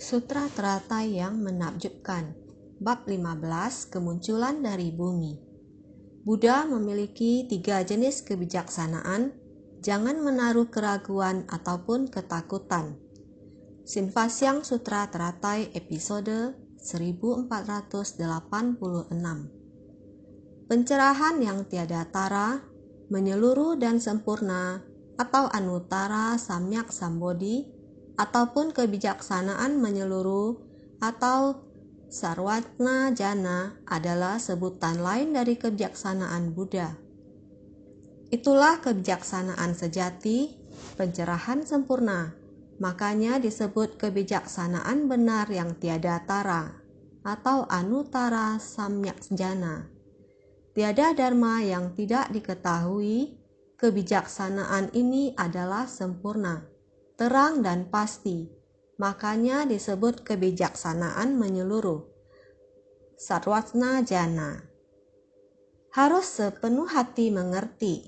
Sutra teratai yang menakjubkan. Bab 15, kemunculan dari bumi. Buddha memiliki 3 jenis kebijaksanaan. Jangan menaruh keraguan ataupun ketakutan. Sinvasyang Sutra Teratai episode 1486. Pencerahan yang tiada tara, menyeluruh dan sempurna, atau Anuttara Samyak Sambodhi, ataupun kebijaksanaan menyeluruh atau Sarvatna Jana adalah sebutan lain dari kebijaksanaan Buddha. Itulah kebijaksanaan sejati, pencerahan sempurna. Makanya disebut kebijaksanaan benar yang tiada tara atau Anuttara Samyak Jana. Tiada dharma yang tidak diketahui. Kebijaksanaan ini adalah sempurna, terang dan pasti. Makanya disebut kebijaksanaan menyeluruh. Sarvatna Jana. Harus sepenuh hati mengerti.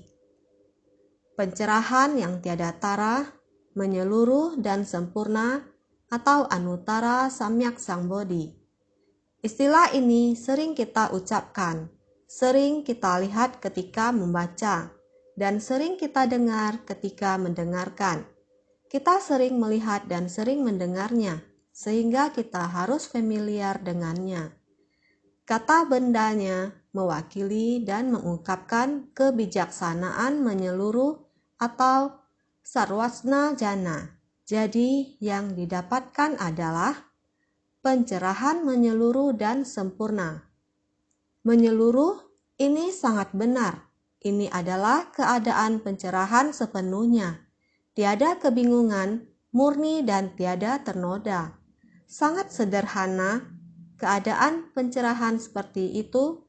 Pencerahan yang tiada tara, menyeluruh dan sempurna, atau Anuttara Samyak Sambodhi. Istilah ini sering kita ucapkan, sering kita lihat ketika membaca, dan sering kita dengar ketika mendengarkan. Kita sering melihat dan sering mendengarnya, sehingga kita harus familiar dengannya. Kata bendanya mewakili dan mengungkapkan kebijaksanaan menyeluruh atau Sarvatna Jana. Jadi yang didapatkan adalah pencerahan menyeluruh dan sempurna. Menyeluruh ini sangat benar. Ini adalah keadaan pencerahan sepenuhnya. Tiada kebingungan, murni dan tiada ternoda. Sangat sederhana. Keadaan pencerahan seperti itu,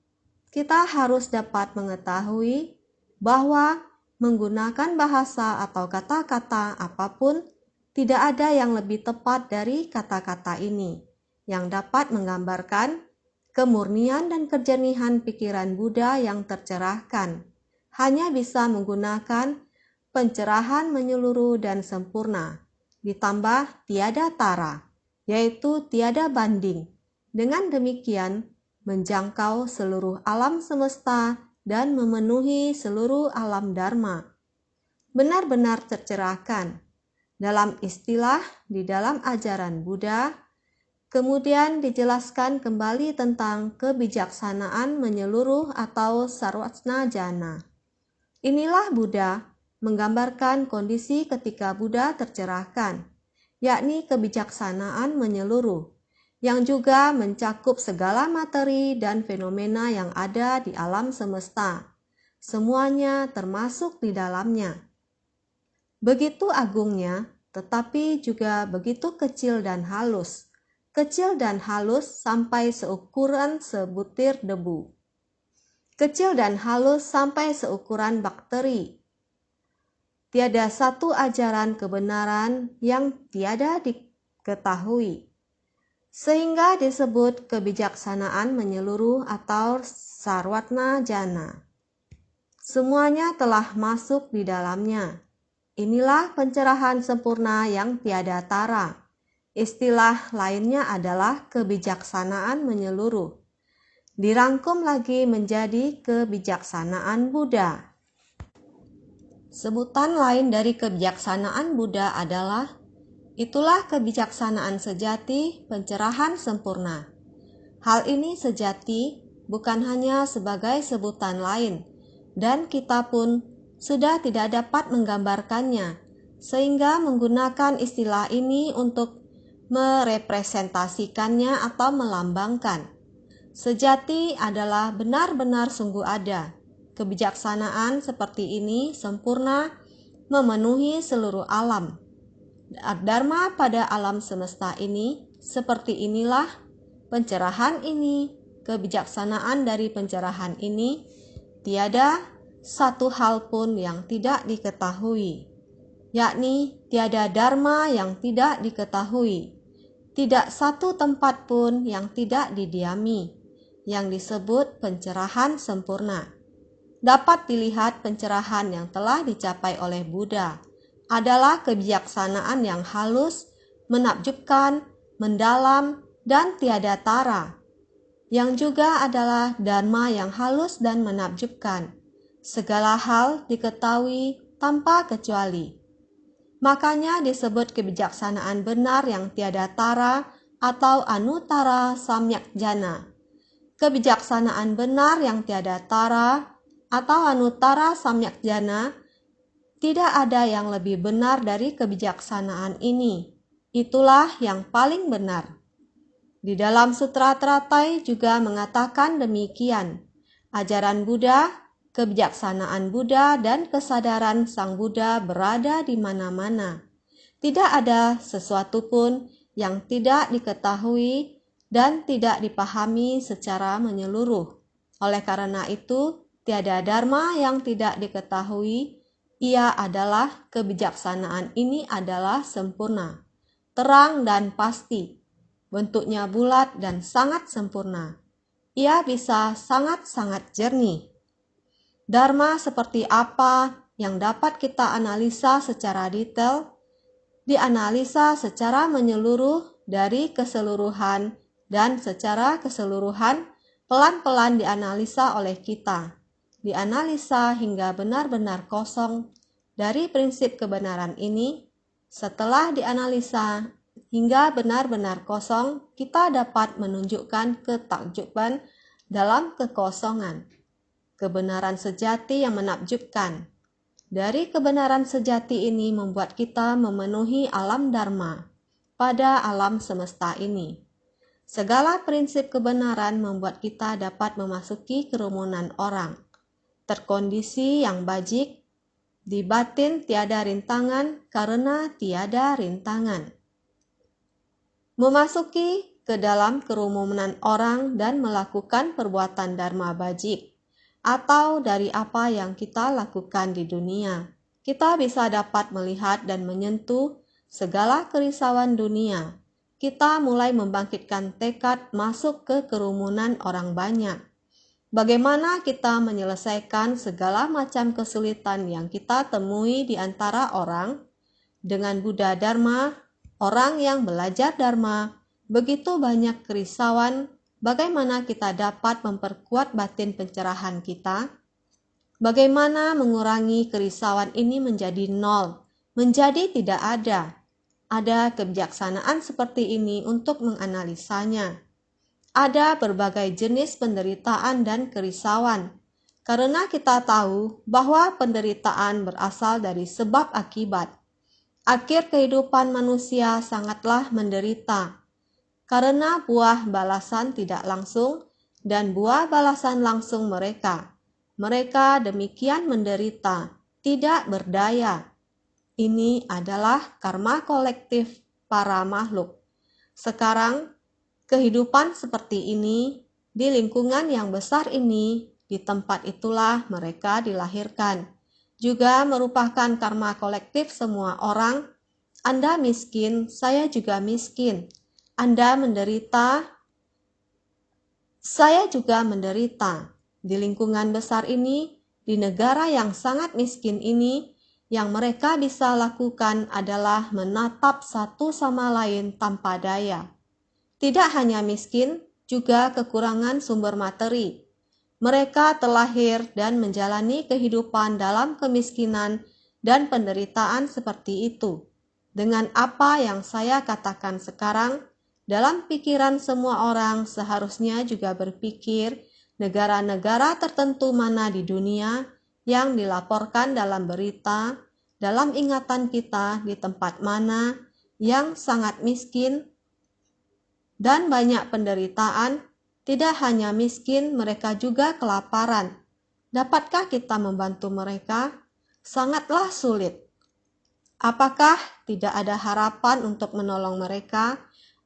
kita harus dapat mengetahui bahwa menggunakan bahasa atau kata-kata apapun, tidak ada yang lebih tepat dari kata-kata ini, yang dapat menggambarkan kemurnian dan kejernihan pikiran Buddha yang tercerahkan. Hanya bisa menggunakan pencerahan menyeluruh dan sempurna, ditambah tiada tara, yaitu tiada banding. Dengan demikian, menjangkau seluruh alam semesta dan memenuhi seluruh alam dharma. Benar-benar tercerahkan. Dalam istilah di dalam ajaran Buddha, kemudian dijelaskan kembali tentang kebijaksanaan menyeluruh atau Sarvatna Jana. Inilah Buddha menggambarkan kondisi ketika Buddha tercerahkan, yakni kebijaksanaan menyeluruh, yang juga mencakup segala materi dan fenomena yang ada di alam semesta. Semuanya termasuk di dalamnya. Begitu agungnya, tetapi juga begitu kecil dan halus. Kecil dan halus sampai seukuran sebutir debu. Kecil dan halus sampai seukuran bakteri. Tiada satu ajaran kebenaran yang tiada diketahui. Sehingga disebut kebijaksanaan menyeluruh atau Sarvatna Jana. Semuanya telah masuk di dalamnya. Inilah pencerahan sempurna yang tiada tara. Istilah lainnya adalah kebijaksanaan menyeluruh. Dirangkum lagi menjadi kebijaksanaan Buddha. Sebutan lain dari kebijaksanaan Buddha adalah itulah kebijaksanaan sejati, pencerahan sempurna. Hal ini sejati bukan hanya sebagai sebutan lain, dan kita pun sudah tidak dapat menggambarkannya, sehingga menggunakan istilah ini untuk merepresentasikannya atau melambangkan. Sejati adalah benar-benar sungguh ada. Kebijaksanaan seperti ini sempurna memenuhi seluruh alam. Dharma pada alam semesta ini, seperti inilah pencerahan ini, kebijaksanaan dari pencerahan ini, tiada satu hal pun yang tidak diketahui, yakni tiada dharma yang tidak diketahui, tidak satu tempat pun yang tidak didiami, yang disebut pencerahan sempurna. Dapat dilihat pencerahan yang telah dicapai oleh Buddha adalah kebijaksanaan yang halus, menakjubkan, mendalam, dan tiada tara, yang juga adalah dharma yang halus dan menakjubkan. Segala hal diketahui tanpa kecuali. Makanya disebut kebijaksanaan benar yang tiada tara atau anuttara samyak jana. Kebijaksanaan benar yang tiada tara atau anuttara samyak jana, tidak ada yang lebih benar dari kebijaksanaan ini. Itulah yang paling benar. Di dalam Sutra Teratai juga mengatakan demikian. Ajaran Buddha, kebijaksanaan Buddha, dan kesadaran Sang Buddha berada di mana-mana. Tidak ada sesuatu pun yang tidak diketahui dan tidak dipahami secara menyeluruh. Oleh karena itu, tiada dharma yang tidak diketahui. Ia adalah kebijaksanaan ini adalah sempurna, terang dan pasti, bentuknya bulat dan sangat sempurna. Ia bisa sangat-sangat jernih. Dharma seperti apa yang dapat kita analisa secara detail? Dianalisa secara menyeluruh dari keseluruhan dan secara keseluruhan pelan-pelan dianalisa oleh kita. Dianalisa hingga benar-benar kosong dari prinsip kebenaran ini. Setelah dianalisa hingga benar-benar kosong, kita dapat menunjukkan ketakjuban dalam kekosongan. Kebenaran sejati yang menakjubkan. Dari kebenaran sejati ini membuat kita memenuhi alam dharma pada alam semesta ini. Segala prinsip kebenaran membuat kita dapat memasuki kerumunan orang. Terkondisi yang bajik, di batin tiada rintangan karena tiada rintangan. Memasuki ke dalam kerumunan orang dan melakukan perbuatan dharma bajik, atau dari apa yang kita lakukan di dunia, kita bisa dapat melihat dan menyentuh segala kerisauan dunia. Kita mulai membangkitkan tekad masuk ke kerumunan orang banyak. Bagaimana kita menyelesaikan segala macam kesulitan yang kita temui di antara orang dengan Buddha Dharma, orang yang belajar Dharma, begitu banyak kerisauan. Bagaimana kita dapat memperkuat batin pencerahan kita? Bagaimana mengurangi kerisauan ini menjadi nol, menjadi tidak ada? Ada kebijaksanaan seperti ini untuk menganalisanya. Ada berbagai jenis penderitaan dan kerisauan, karena kita tahu bahwa penderitaan berasal dari sebab akibat. Akhir kehidupan manusia sangatlah menderita, karena buah balasan tidak langsung dan buah balasan langsung mereka. Mereka demikian menderita, tidak berdaya. Ini adalah karma kolektif para makhluk. Sekarang, kehidupan seperti ini, di lingkungan yang besar ini, di tempat itulah mereka dilahirkan. Juga merupakan karma kolektif semua orang. Anda miskin, saya juga miskin. Anda menderita, saya juga menderita. Di lingkungan besar ini, di negara yang sangat miskin ini, yang mereka bisa lakukan adalah menatap satu sama lain tanpa daya. Tidak hanya miskin, juga kekurangan sumber materi. Mereka terlahir dan menjalani kehidupan dalam kemiskinan dan penderitaan seperti itu. Dengan apa yang saya katakan sekarang, dalam pikiran semua orang seharusnya juga berpikir negara-negara tertentu mana di dunia yang dilaporkan dalam berita, dalam ingatan kita di tempat mana yang sangat miskin dan banyak penderitaan. Tidak hanya miskin, mereka juga kelaparan. Dapatkah kita membantu mereka? Sangatlah sulit. Apakah tidak ada harapan untuk menolong mereka?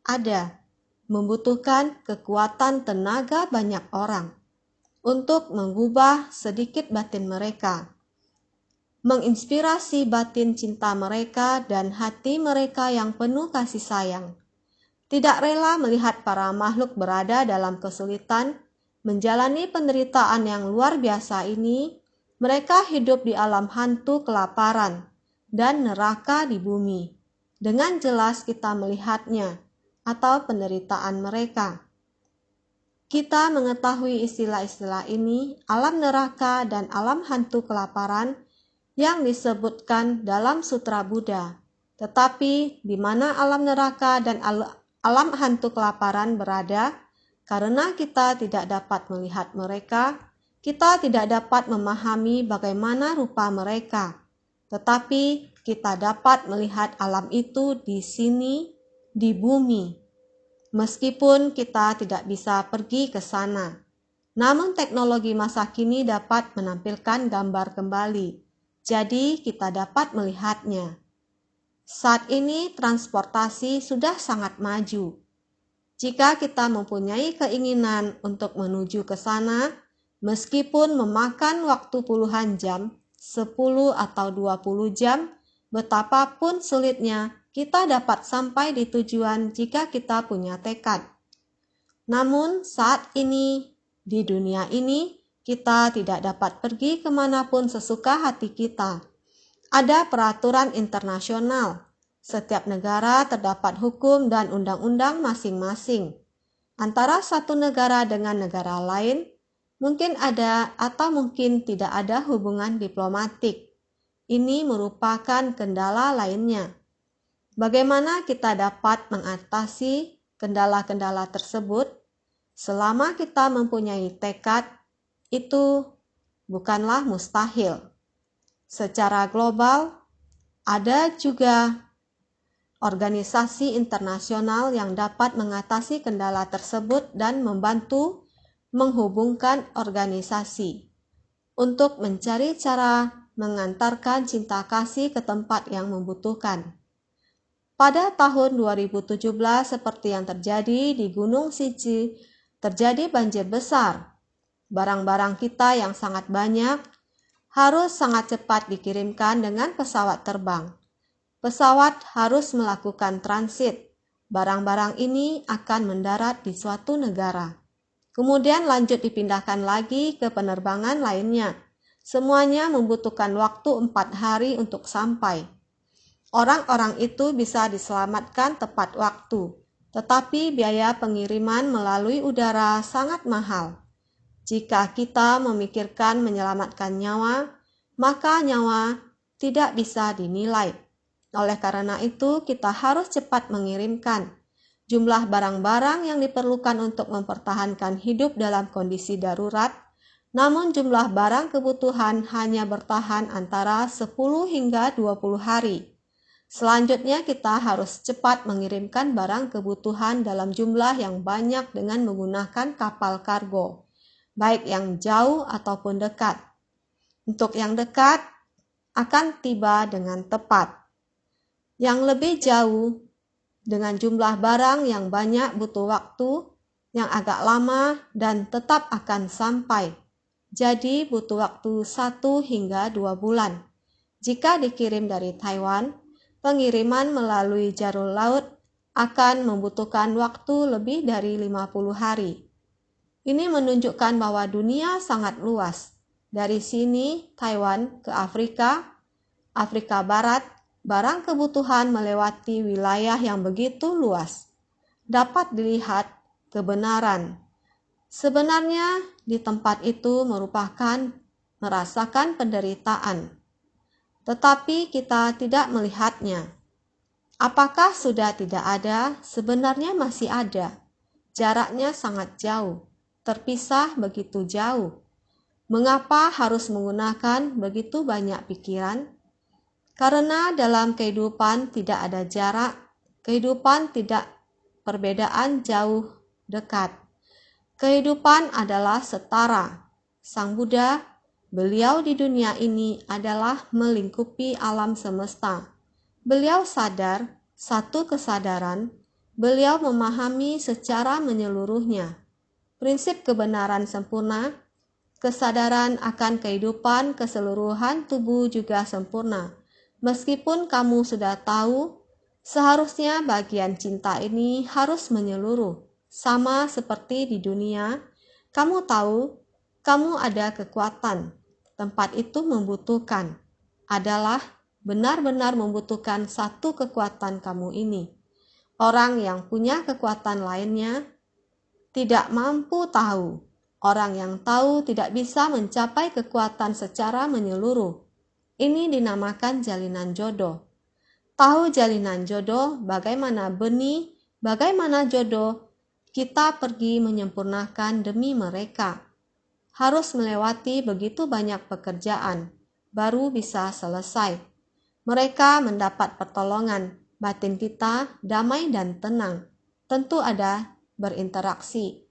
Ada. Membutuhkan kekuatan tenaga banyak orang untuk mengubah sedikit batin mereka, menginspirasi batin cinta mereka dan hati mereka yang penuh kasih sayang. Tidak rela melihat para makhluk berada dalam kesulitan, menjalani penderitaan yang luar biasa ini. Mereka hidup di alam hantu kelaparan dan neraka di bumi. Dengan jelas kita melihatnya. atau penderitaan mereka. Kita mengetahui istilah-istilah ini, alam neraka dan alam hantu kelaparan, yang disebutkan dalam Sutra Buddha. Tetapi di mana alam neraka dan alam hantu kelaparan berada, karena kita tidak dapat melihat mereka, kita tidak dapat memahami bagaimana rupa mereka. Tetapi kita dapat melihat alam itu di sini, di bumi. Meskipun kita tidak bisa pergi ke sana, namun teknologi masa kini dapat menampilkan gambar kembali, jadi kita dapat melihatnya. Saat ini transportasi sudah sangat maju. Jika kita mempunyai keinginan untuk menuju ke sana, meskipun memakan waktu puluhan jam, 10 atau 20 jam, betapapun sulitnya, kita dapat sampai di tujuan jika kita punya tekad. Namun saat ini, di dunia ini, kita tidak dapat pergi kemanapun sesuka hati kita. Ada peraturan internasional. Setiap negara terdapat hukum dan undang-undang masing-masing. Antara satu negara dengan negara lain, mungkin ada atau mungkin tidak ada hubungan diplomatik. Ini merupakan kendala lainnya. Bagaimana kita dapat mengatasi kendala-kendala tersebut? Selama kita mempunyai tekad, itu bukanlah mustahil. Secara global, ada juga organisasi internasional yang dapat mengatasi kendala tersebut dan membantu menghubungkan organisasi untuk mencari cara mengantarkan cinta kasih ke tempat yang membutuhkan. Pada tahun 2017, seperti yang terjadi di Gunung Siji, terjadi banjir besar. Barang-barang kita yang sangat banyak harus sangat cepat dikirimkan dengan pesawat terbang. Pesawat harus melakukan transit. Barang-barang ini akan mendarat di suatu negara. Kemudian lanjut dipindahkan lagi ke penerbangan lainnya. Semuanya membutuhkan waktu 4 hari untuk sampai. Orang-orang itu bisa diselamatkan tepat waktu, tetapi biaya pengiriman melalui udara sangat mahal. Jika kita memikirkan menyelamatkan nyawa, maka nyawa tidak bisa dinilai. Oleh karena itu, kita harus cepat mengirimkan. Jumlah barang-barang yang diperlukan untuk mempertahankan hidup dalam kondisi darurat, namun jumlah barang kebutuhan hanya bertahan antara 10 hingga 20 hari. Selanjutnya kita harus cepat mengirimkan barang kebutuhan dalam jumlah yang banyak dengan menggunakan kapal kargo, baik yang jauh ataupun dekat. Untuk yang dekat akan tiba dengan tepat. Yang lebih jauh dengan jumlah barang yang banyak butuh waktu yang agak lama dan tetap akan sampai. Jadi butuh waktu 1 hingga 2 bulan. Jika dikirim dari Taiwan, pengiriman melalui jalur laut akan membutuhkan waktu lebih dari 50 hari. Ini menunjukkan bahwa dunia sangat luas. Dari sini, Taiwan ke Afrika, Afrika Barat, barang kebutuhan melewati wilayah yang begitu luas. Dapat dilihat kebenaran. Sebenarnya di tempat itu merupakan merasakan penderitaan. Tetapi kita tidak melihatnya. Apakah sudah tidak ada? Sebenarnya masih ada. Jaraknya sangat jauh, terpisah begitu jauh. Mengapa harus menggunakan begitu banyak pikiran? Karena dalam kehidupan tidak ada jarak, kehidupan tidak perbedaan jauh dekat. Kehidupan adalah setara. Sang Buddha, beliau di dunia ini adalah melingkupi alam semesta. Beliau sadar, satu kesadaran, beliau memahami secara menyeluruhnya. Prinsip kebenaran sempurna, kesadaran akan kehidupan keseluruhan tubuh juga sempurna. Meskipun kamu sudah tahu, seharusnya bagian cinta ini harus menyeluruh. Sama seperti di dunia, kamu tahu, kamu ada kekuatan. Tempat itu membutuhkan, adalah benar-benar membutuhkan satu kekuatan kamu ini. Orang yang punya kekuatan lainnya tidak mampu tahu. Orang yang tahu tidak bisa mencapai kekuatan secara menyeluruh. Ini dinamakan jalinan jodoh. Tahu jalinan jodoh, bagaimana benih, bagaimana jodoh, kita pergi menyempurnakan demi mereka. Harus melewati begitu banyak pekerjaan, baru bisa selesai. Mereka mendapat pertolongan, batin kita damai dan tenang. Tentu ada berinteraksi.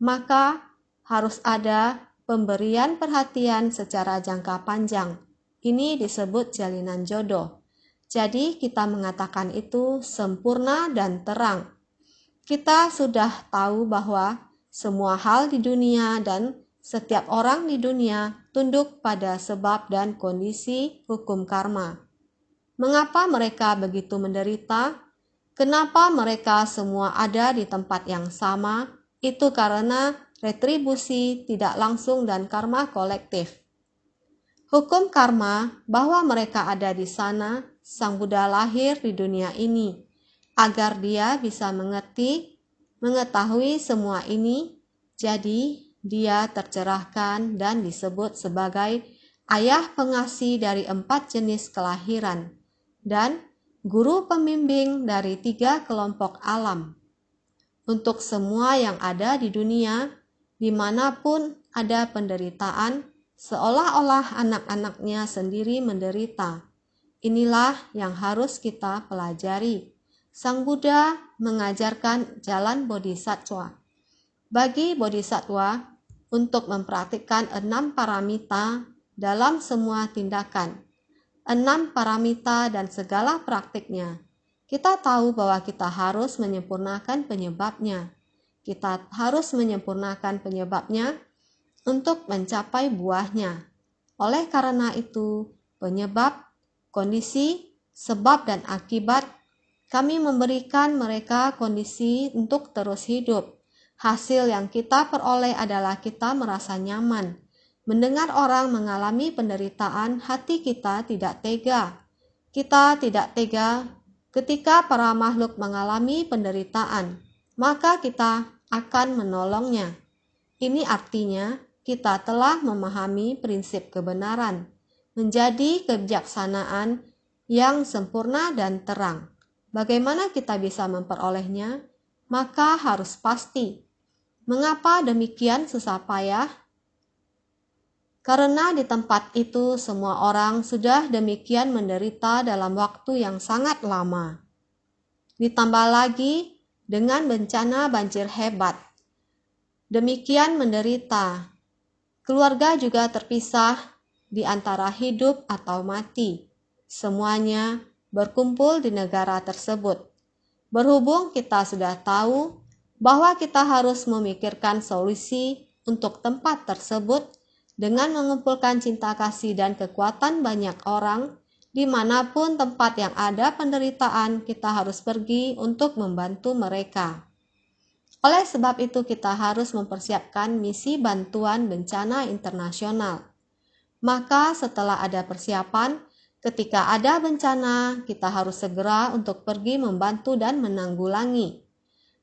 Maka harus ada pemberian perhatian secara jangka panjang. Ini disebut jalinan jodoh. Jadi kita mengatakan itu sempurna dan terang. Kita sudah tahu bahwa semua hal di dunia dan setiap orang di dunia tunduk pada sebab dan kondisi hukum karma. Mengapa mereka begitu menderita? Kenapa mereka semua ada di tempat yang sama? Itu karena retribusi tidak langsung dan karma kolektif. Hukum karma bahwa mereka ada di sana, Sang Buddha lahir di dunia ini, agar dia bisa mengetahui semua ini, jadi dia tercerahkan dan disebut sebagai ayah pengasih dari 4 jenis kelahiran dan guru pembimbing dari 3 kelompok alam. Untuk semua yang ada di dunia, dimanapun ada penderitaan, seolah-olah anak-anaknya sendiri menderita. Inilah yang harus kita pelajari. Sang Buddha mengajarkan jalan bodhisattva. Bagi bodhisattva, untuk mempraktikkan 6 paramita dalam semua tindakan. 6 paramita dan segala praktiknya. Kita tahu bahwa kita harus menyempurnakan penyebabnya. Kita harus menyempurnakan penyebabnya untuk mencapai buahnya. Oleh karena itu, penyebab, kondisi, sebab dan akibat, kami memberikan mereka kondisi untuk terus hidup. Hasil yang kita peroleh adalah kita merasa nyaman. Mendengar orang mengalami penderitaan, hati kita tidak tega. Kita tidak tega ketika para makhluk mengalami penderitaan, maka kita akan menolongnya. Ini artinya kita telah memahami prinsip kebenaran, menjadi kebijaksanaan yang sempurna dan terang. Bagaimana kita bisa memperolehnya? Maka harus pasti. Mengapa demikian susah payah? Karena di tempat itu semua orang sudah demikian menderita dalam waktu yang sangat lama. Ditambah lagi dengan bencana banjir hebat. Demikian menderita. Keluarga juga terpisah di antara hidup atau mati. Semuanya berkumpul di negara tersebut. Berhubung kita sudah tahu bahwa kita harus memikirkan solusi untuk tempat tersebut, dengan mengumpulkan cinta kasih dan kekuatan banyak orang, dimanapun tempat yang ada penderitaan, kita harus pergi untuk membantu mereka. Oleh sebab itu kita harus mempersiapkan misi bantuan bencana internasional. Maka setelah ada persiapan, ketika ada bencana, kita harus segera untuk pergi membantu dan menanggulangi.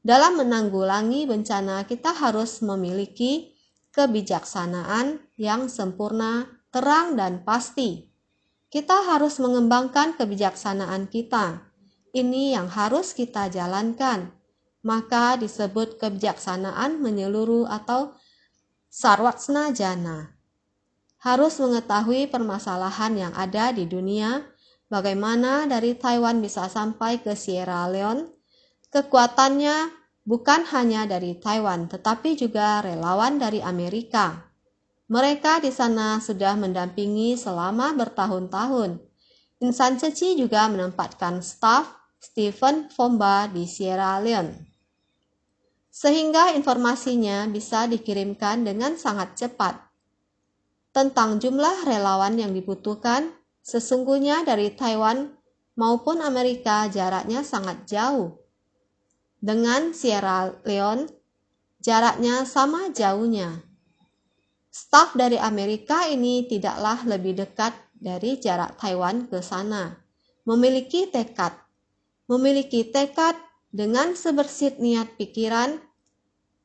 Dalam menanggulangi bencana, kita harus memiliki kebijaksanaan yang sempurna, terang, dan pasti. Kita harus mengembangkan kebijaksanaan kita. Ini yang harus kita jalankan. Maka disebut kebijaksanaan menyeluruh atau sarwatsna jana. Harus mengetahui permasalahan yang ada di dunia, bagaimana dari Taiwan bisa sampai ke Sierra Leone. Kekuatannya bukan hanya dari Taiwan, tetapi juga relawan dari Amerika. Mereka di sana sudah mendampingi selama bertahun-tahun. Insan Ceci juga menempatkan staf Stephen Fomba di Sierra Leone, sehingga informasinya bisa dikirimkan dengan sangat cepat. Tentang jumlah relawan yang dibutuhkan, sesungguhnya dari Taiwan maupun Amerika jaraknya sangat jauh. Dengan Sierra Leone, jaraknya sama jauhnya. Staf dari Amerika ini tidaklah lebih dekat dari jarak Taiwan ke sana. Memiliki tekad Dengan sebersit niat pikiran,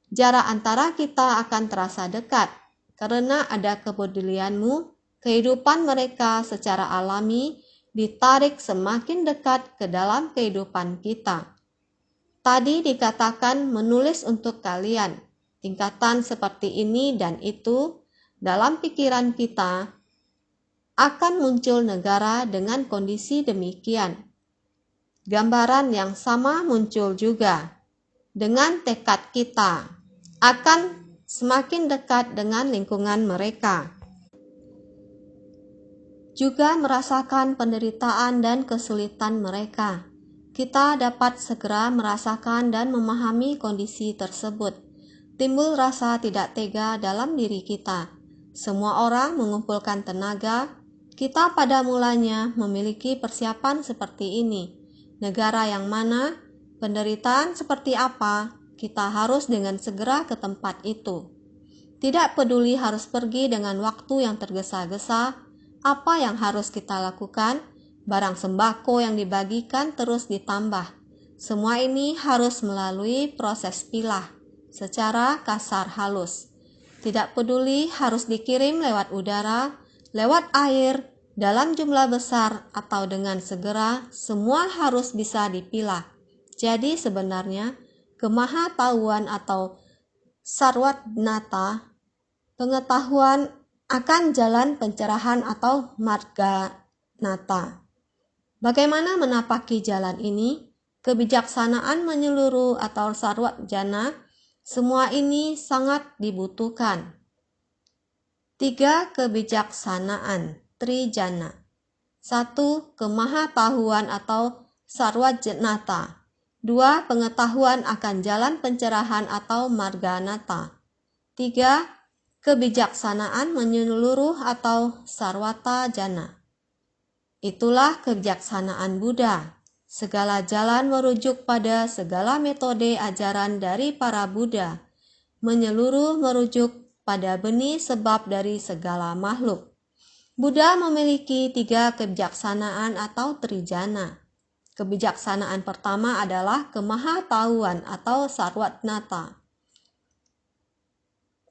jarak antara kita akan terasa dekat karena ada kepedulianmu. Kehidupan mereka secara alami ditarik semakin dekat ke dalam kehidupan kita. Tadi dikatakan menulis untuk kalian. Tingkatan seperti ini dan itu dalam pikiran kita akan muncul negara dengan kondisi demikian. Gambaran yang sama muncul juga dengan tekad kita akan semakin dekat dengan lingkungan mereka. Juga merasakan penderitaan dan kesulitan mereka. Kita dapat segera merasakan dan memahami kondisi tersebut. Timbul rasa tidak tega dalam diri kita. Semua orang mengumpulkan tenaga. Kita pada mulanya memiliki persiapan seperti ini. Negara yang mana, penderitaan seperti apa, kita harus dengan segera ke tempat itu. Tidak peduli harus pergi dengan waktu yang tergesa-gesa, apa yang harus kita lakukan, barang sembako yang dibagikan terus ditambah. Semua ini harus melalui proses pilah, secara kasar halus. Tidak peduli harus dikirim lewat udara, lewat air, dalam jumlah besar atau dengan segera, semua harus bisa dipilah. Jadi sebenarnya, kemahatauan atau sarwadnata, pengetahuan akan jalan pencerahan atau marga nata. Bagaimana menapaki jalan ini? Kebijaksanaan menyeluruh atau sarwajana, semua ini sangat dibutuhkan. 3. Kebijaksanaan Trijana. 1. Kemahatauan atau sarwajnata. 2. Pengetahuan akan jalan pencerahan atau marganata. 3. Kebijaksanaan menyeluruh atau sarwata jana. Itulah kebijaksanaan Buddha. Segala jalan merujuk pada segala metode ajaran dari para Buddha. Menyeluruh merujuk pada benih sebab dari segala makhluk. Buddha memiliki 3 kebijaksanaan atau trijana. Kebijaksanaan pertama adalah kemahatauan atau sarwatnata.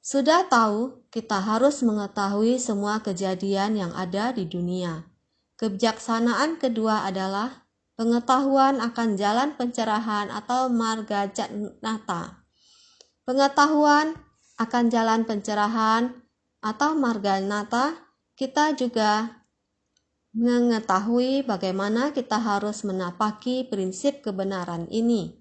Sudah tahu, kita harus mengetahui semua kejadian yang ada di dunia. Kebijaksanaan kedua adalah pengetahuan akan jalan pencerahan atau marga jannata. Pengetahuan akan jalan pencerahan atau marga nata, kita juga mengetahui bagaimana kita harus menapaki prinsip kebenaran ini.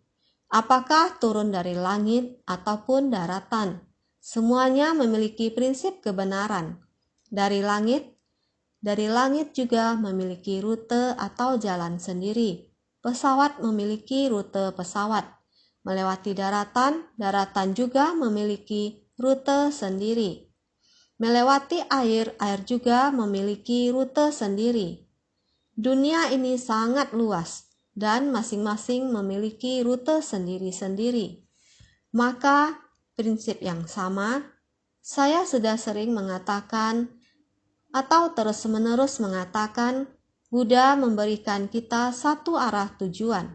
Apakah turun dari langit ataupun daratan, semuanya memiliki prinsip kebenaran. Dari langit juga memiliki rute atau jalan sendiri. Pesawat memiliki rute pesawat. Melewati daratan, daratan juga memiliki rute sendiri. Melewati air, air juga memiliki rute sendiri. Dunia ini sangat luas dan masing-masing memiliki rute sendiri-sendiri. Maka, prinsip yang sama, saya sudah sering mengatakan atau terus-menerus mengatakan, Buddha memberikan kita satu arah tujuan.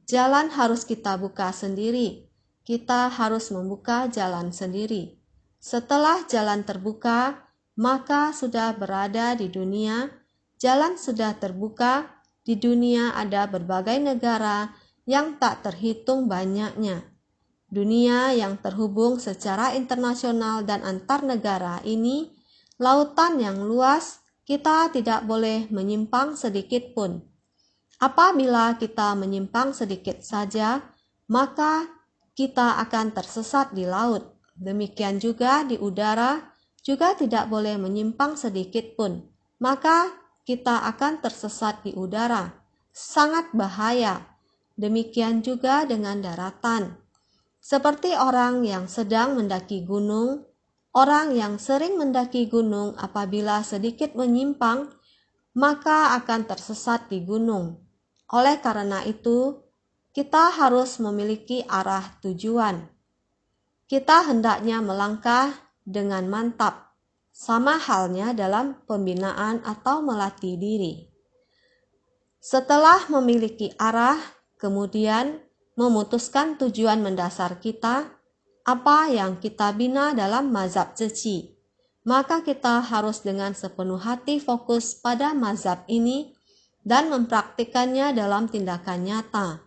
Jalan harus kita buka sendiri. Kita harus membuka jalan sendiri. Setelah jalan terbuka, maka sudah berada di dunia. Jalan sudah terbuka, di dunia ada berbagai negara yang tak terhitung banyaknya. Dunia yang terhubung secara internasional dan antar negara ini, lautan yang luas, kita tidak boleh menyimpang sedikit pun. Apabila kita menyimpang sedikit saja, maka kita akan tersesat di laut. Demikian juga di udara, juga tidak boleh menyimpang sedikit pun. Maka kita akan tersesat di udara. Sangat bahaya. Demikian juga dengan daratan. Seperti orang yang sedang mendaki gunung, orang yang sering mendaki gunung apabila sedikit menyimpang, maka akan tersesat di gunung. Oleh karena itu, kita harus memiliki arah tujuan. Kita hendaknya melangkah dengan mantap, sama halnya dalam pembinaan atau melatih diri. Setelah memiliki arah, kemudian memutuskan tujuan mendasar kita, apa yang kita bina dalam mazhab Zeci. Maka kita harus dengan sepenuh hati fokus pada mazhab ini dan mempraktikannya dalam tindakan nyata.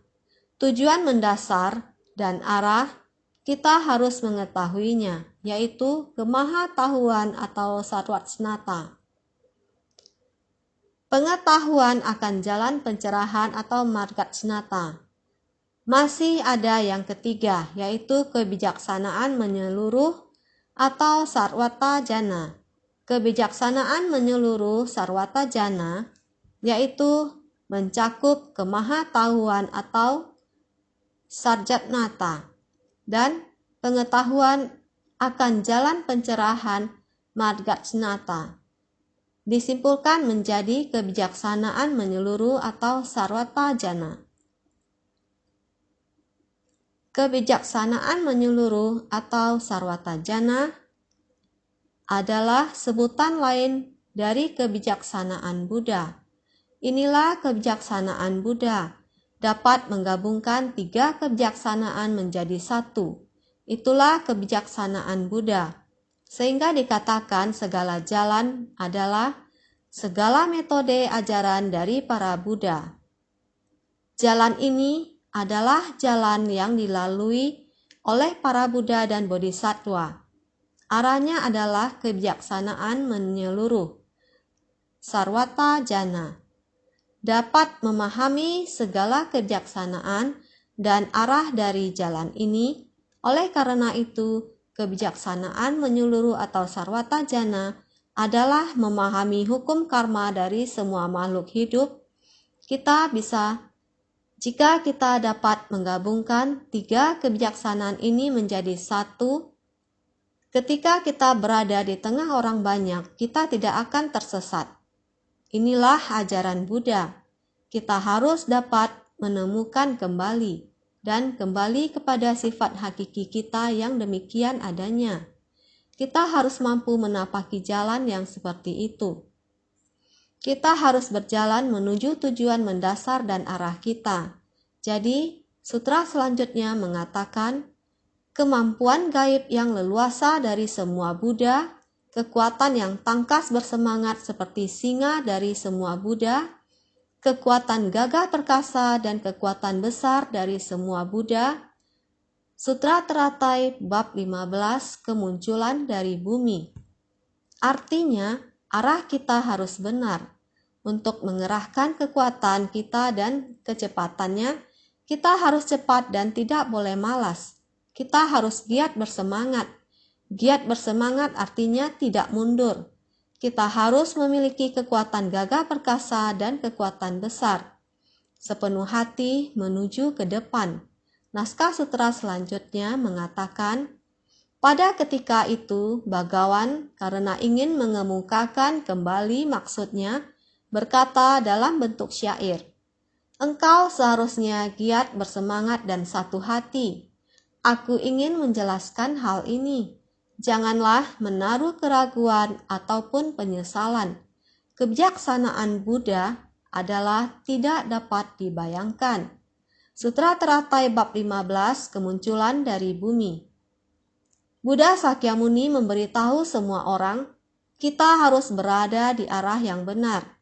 Tujuan mendasar dan arah kita harus mengetahuinya, yaitu kemahatahuan atau sarwatsnata. Pengetahuan akan jalan pencerahan atau margatsnata. Masih ada yang ketiga, yaitu kebijaksanaan menyeluruh atau sarwata jana. Kebijaksanaan menyeluruh sarwata jana yaitu mencakup kemahatahuan atau sarjatnata dan pengetahuan akan jalan pencerahan margatsnata. Disimpulkan menjadi kebijaksanaan menyeluruh atau sarwata jana. Kebijaksanaan menyeluruh atau sarwata jana adalah sebutan lain dari kebijaksanaan Buddha. Inilah kebijaksanaan Buddha, dapat menggabungkan 3 kebijaksanaan menjadi satu. Itulah kebijaksanaan Buddha, sehingga dikatakan segala jalan adalah segala metode ajaran dari para Buddha. Jalan ini adalah jalan yang dilalui oleh para Buddha dan Bodhisattva. Arahnya adalah kebijaksanaan menyeluruh, sarwata jana. Dapat memahami segala kebijaksanaan dan arah dari jalan ini. Oleh karena itu, kebijaksanaan menyeluruh atau sarwata jana adalah memahami hukum karma dari semua makhluk hidup. Jika kita dapat menggabungkan 3 kebijaksanaan ini menjadi satu, ketika kita berada di tengah orang banyak, kita tidak akan tersesat. Inilah ajaran Buddha. Kita harus dapat menemukan kembali dan kembali kepada sifat hakiki kita yang demikian adanya. Kita harus mampu menapaki jalan yang seperti itu. Kita harus berjalan menuju tujuan mendasar dan arah kita. Jadi, sutra selanjutnya mengatakan, kemampuan gaib yang leluasa dari semua Buddha, kekuatan yang tangkas bersemangat seperti singa dari semua Buddha, kekuatan gagah perkasa dan kekuatan besar dari semua Buddha. Sutra Teratai bab 15, kemunculan dari bumi. Artinya, arah kita harus benar. Untuk mengerahkan kekuatan kita dan kecepatannya, kita harus cepat dan tidak boleh malas. Kita harus giat bersemangat. Giat bersemangat artinya tidak mundur. Kita harus memiliki kekuatan gagah perkasa dan kekuatan besar. Sepenuh hati menuju ke depan. Naskah sutra selanjutnya mengatakan, pada ketika itu, Bhagawan karena ingin mengemukakan kembali maksudnya, berkata dalam bentuk syair, engkau seharusnya giat bersemangat dan satu hati. Aku ingin menjelaskan hal ini. Janganlah menaruh keraguan ataupun penyesalan. Kebijaksanaan Buddha adalah tidak dapat dibayangkan. Sutra Teratai bab 15, kemunculan dari bumi. Buddha Sakyamuni memberitahu semua orang, kita harus berada di arah yang benar.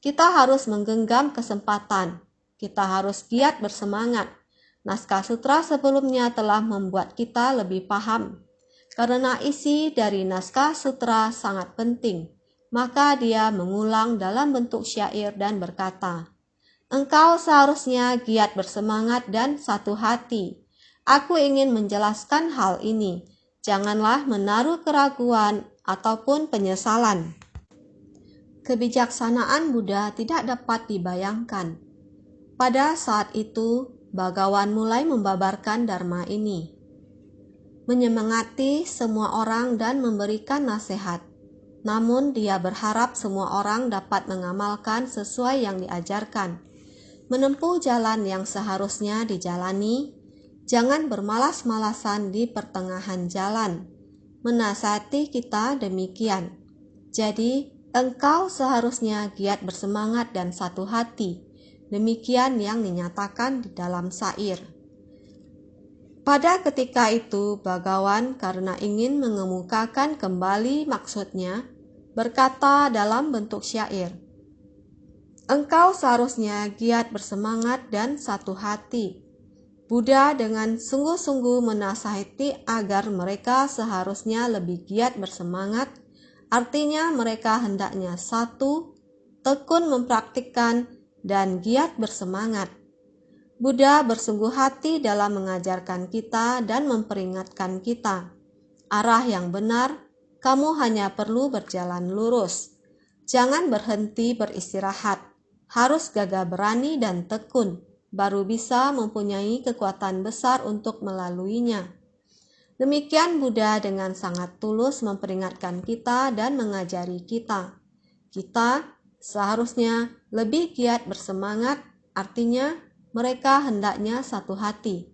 Kita harus menggenggam kesempatan. Kita harus giat bersemangat. Naskah sutra sebelumnya telah membuat kita lebih paham. Karena isi dari naskah sutra sangat penting, maka dia mengulang dalam bentuk syair dan berkata, engkau seharusnya giat bersemangat dan satu hati. Aku ingin menjelaskan hal ini. Janganlah menaruh keraguan ataupun penyesalan. Kebijaksanaan Buddha tidak dapat dibayangkan. Pada saat itu, Bhagawan mulai membabarkan dharma ini, menyemangati semua orang dan memberikan nasihat. Namun dia berharap semua orang dapat mengamalkan sesuai yang diajarkan, menempuh jalan yang seharusnya dijalani, jangan bermalas-malasan di pertengahan jalan. Menasihati kita demikian. Jadi, engkau seharusnya giat bersemangat dan satu hati. Demikian yang dinyatakan di dalam syair. Pada ketika itu, Bagawan karena ingin mengemukakan kembali maksudnya, berkata dalam bentuk syair, "Engkau seharusnya giat bersemangat dan satu hati." Buddha dengan sungguh-sungguh menasihati agar mereka seharusnya lebih giat bersemangat, artinya mereka hendaknya satu, tekun mempraktikkan, dan giat bersemangat. Buddha bersungguh hati dalam mengajarkan kita dan memperingatkan kita. Arah yang benar, kamu hanya perlu berjalan lurus. Jangan berhenti beristirahat. Harus gagah berani dan tekun, baru bisa mempunyai kekuatan besar untuk melaluinya. Demikian Buddha dengan sangat tulus memperingatkan kita dan mengajari kita. Kita seharusnya lebih giat bersemangat, artinya mereka hendaknya satu hati.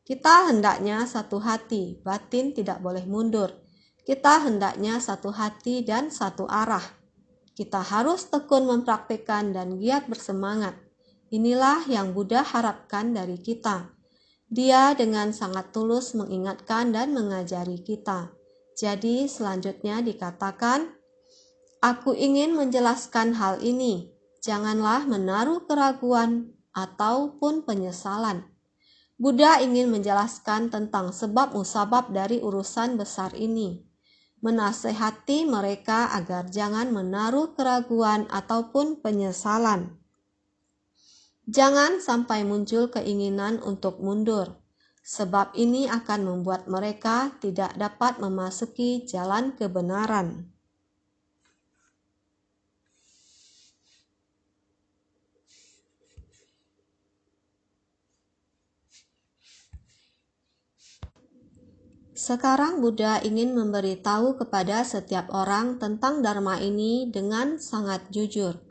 Kita hendaknya satu hati, batin tidak boleh mundur. Kita hendaknya satu hati dan satu arah. Kita harus tekun mempraktikkan dan giat bersemangat. Inilah yang Buddha harapkan dari kita. Dia dengan sangat tulus mengingatkan dan mengajari kita. Jadi selanjutnya dikatakan, "Aku ingin menjelaskan hal ini. Janganlah menaruh keraguan ataupun penyesalan." Buddha ingin menjelaskan tentang sebab musabab dari urusan besar ini. Menasehati mereka agar jangan menaruh keraguan ataupun penyesalan. Jangan sampai muncul keinginan untuk mundur, sebab ini akan membuat mereka tidak dapat memasuki jalan kebenaran. Sekarang Buddha ingin memberitahu kepada setiap orang tentang Dharma ini dengan sangat jujur.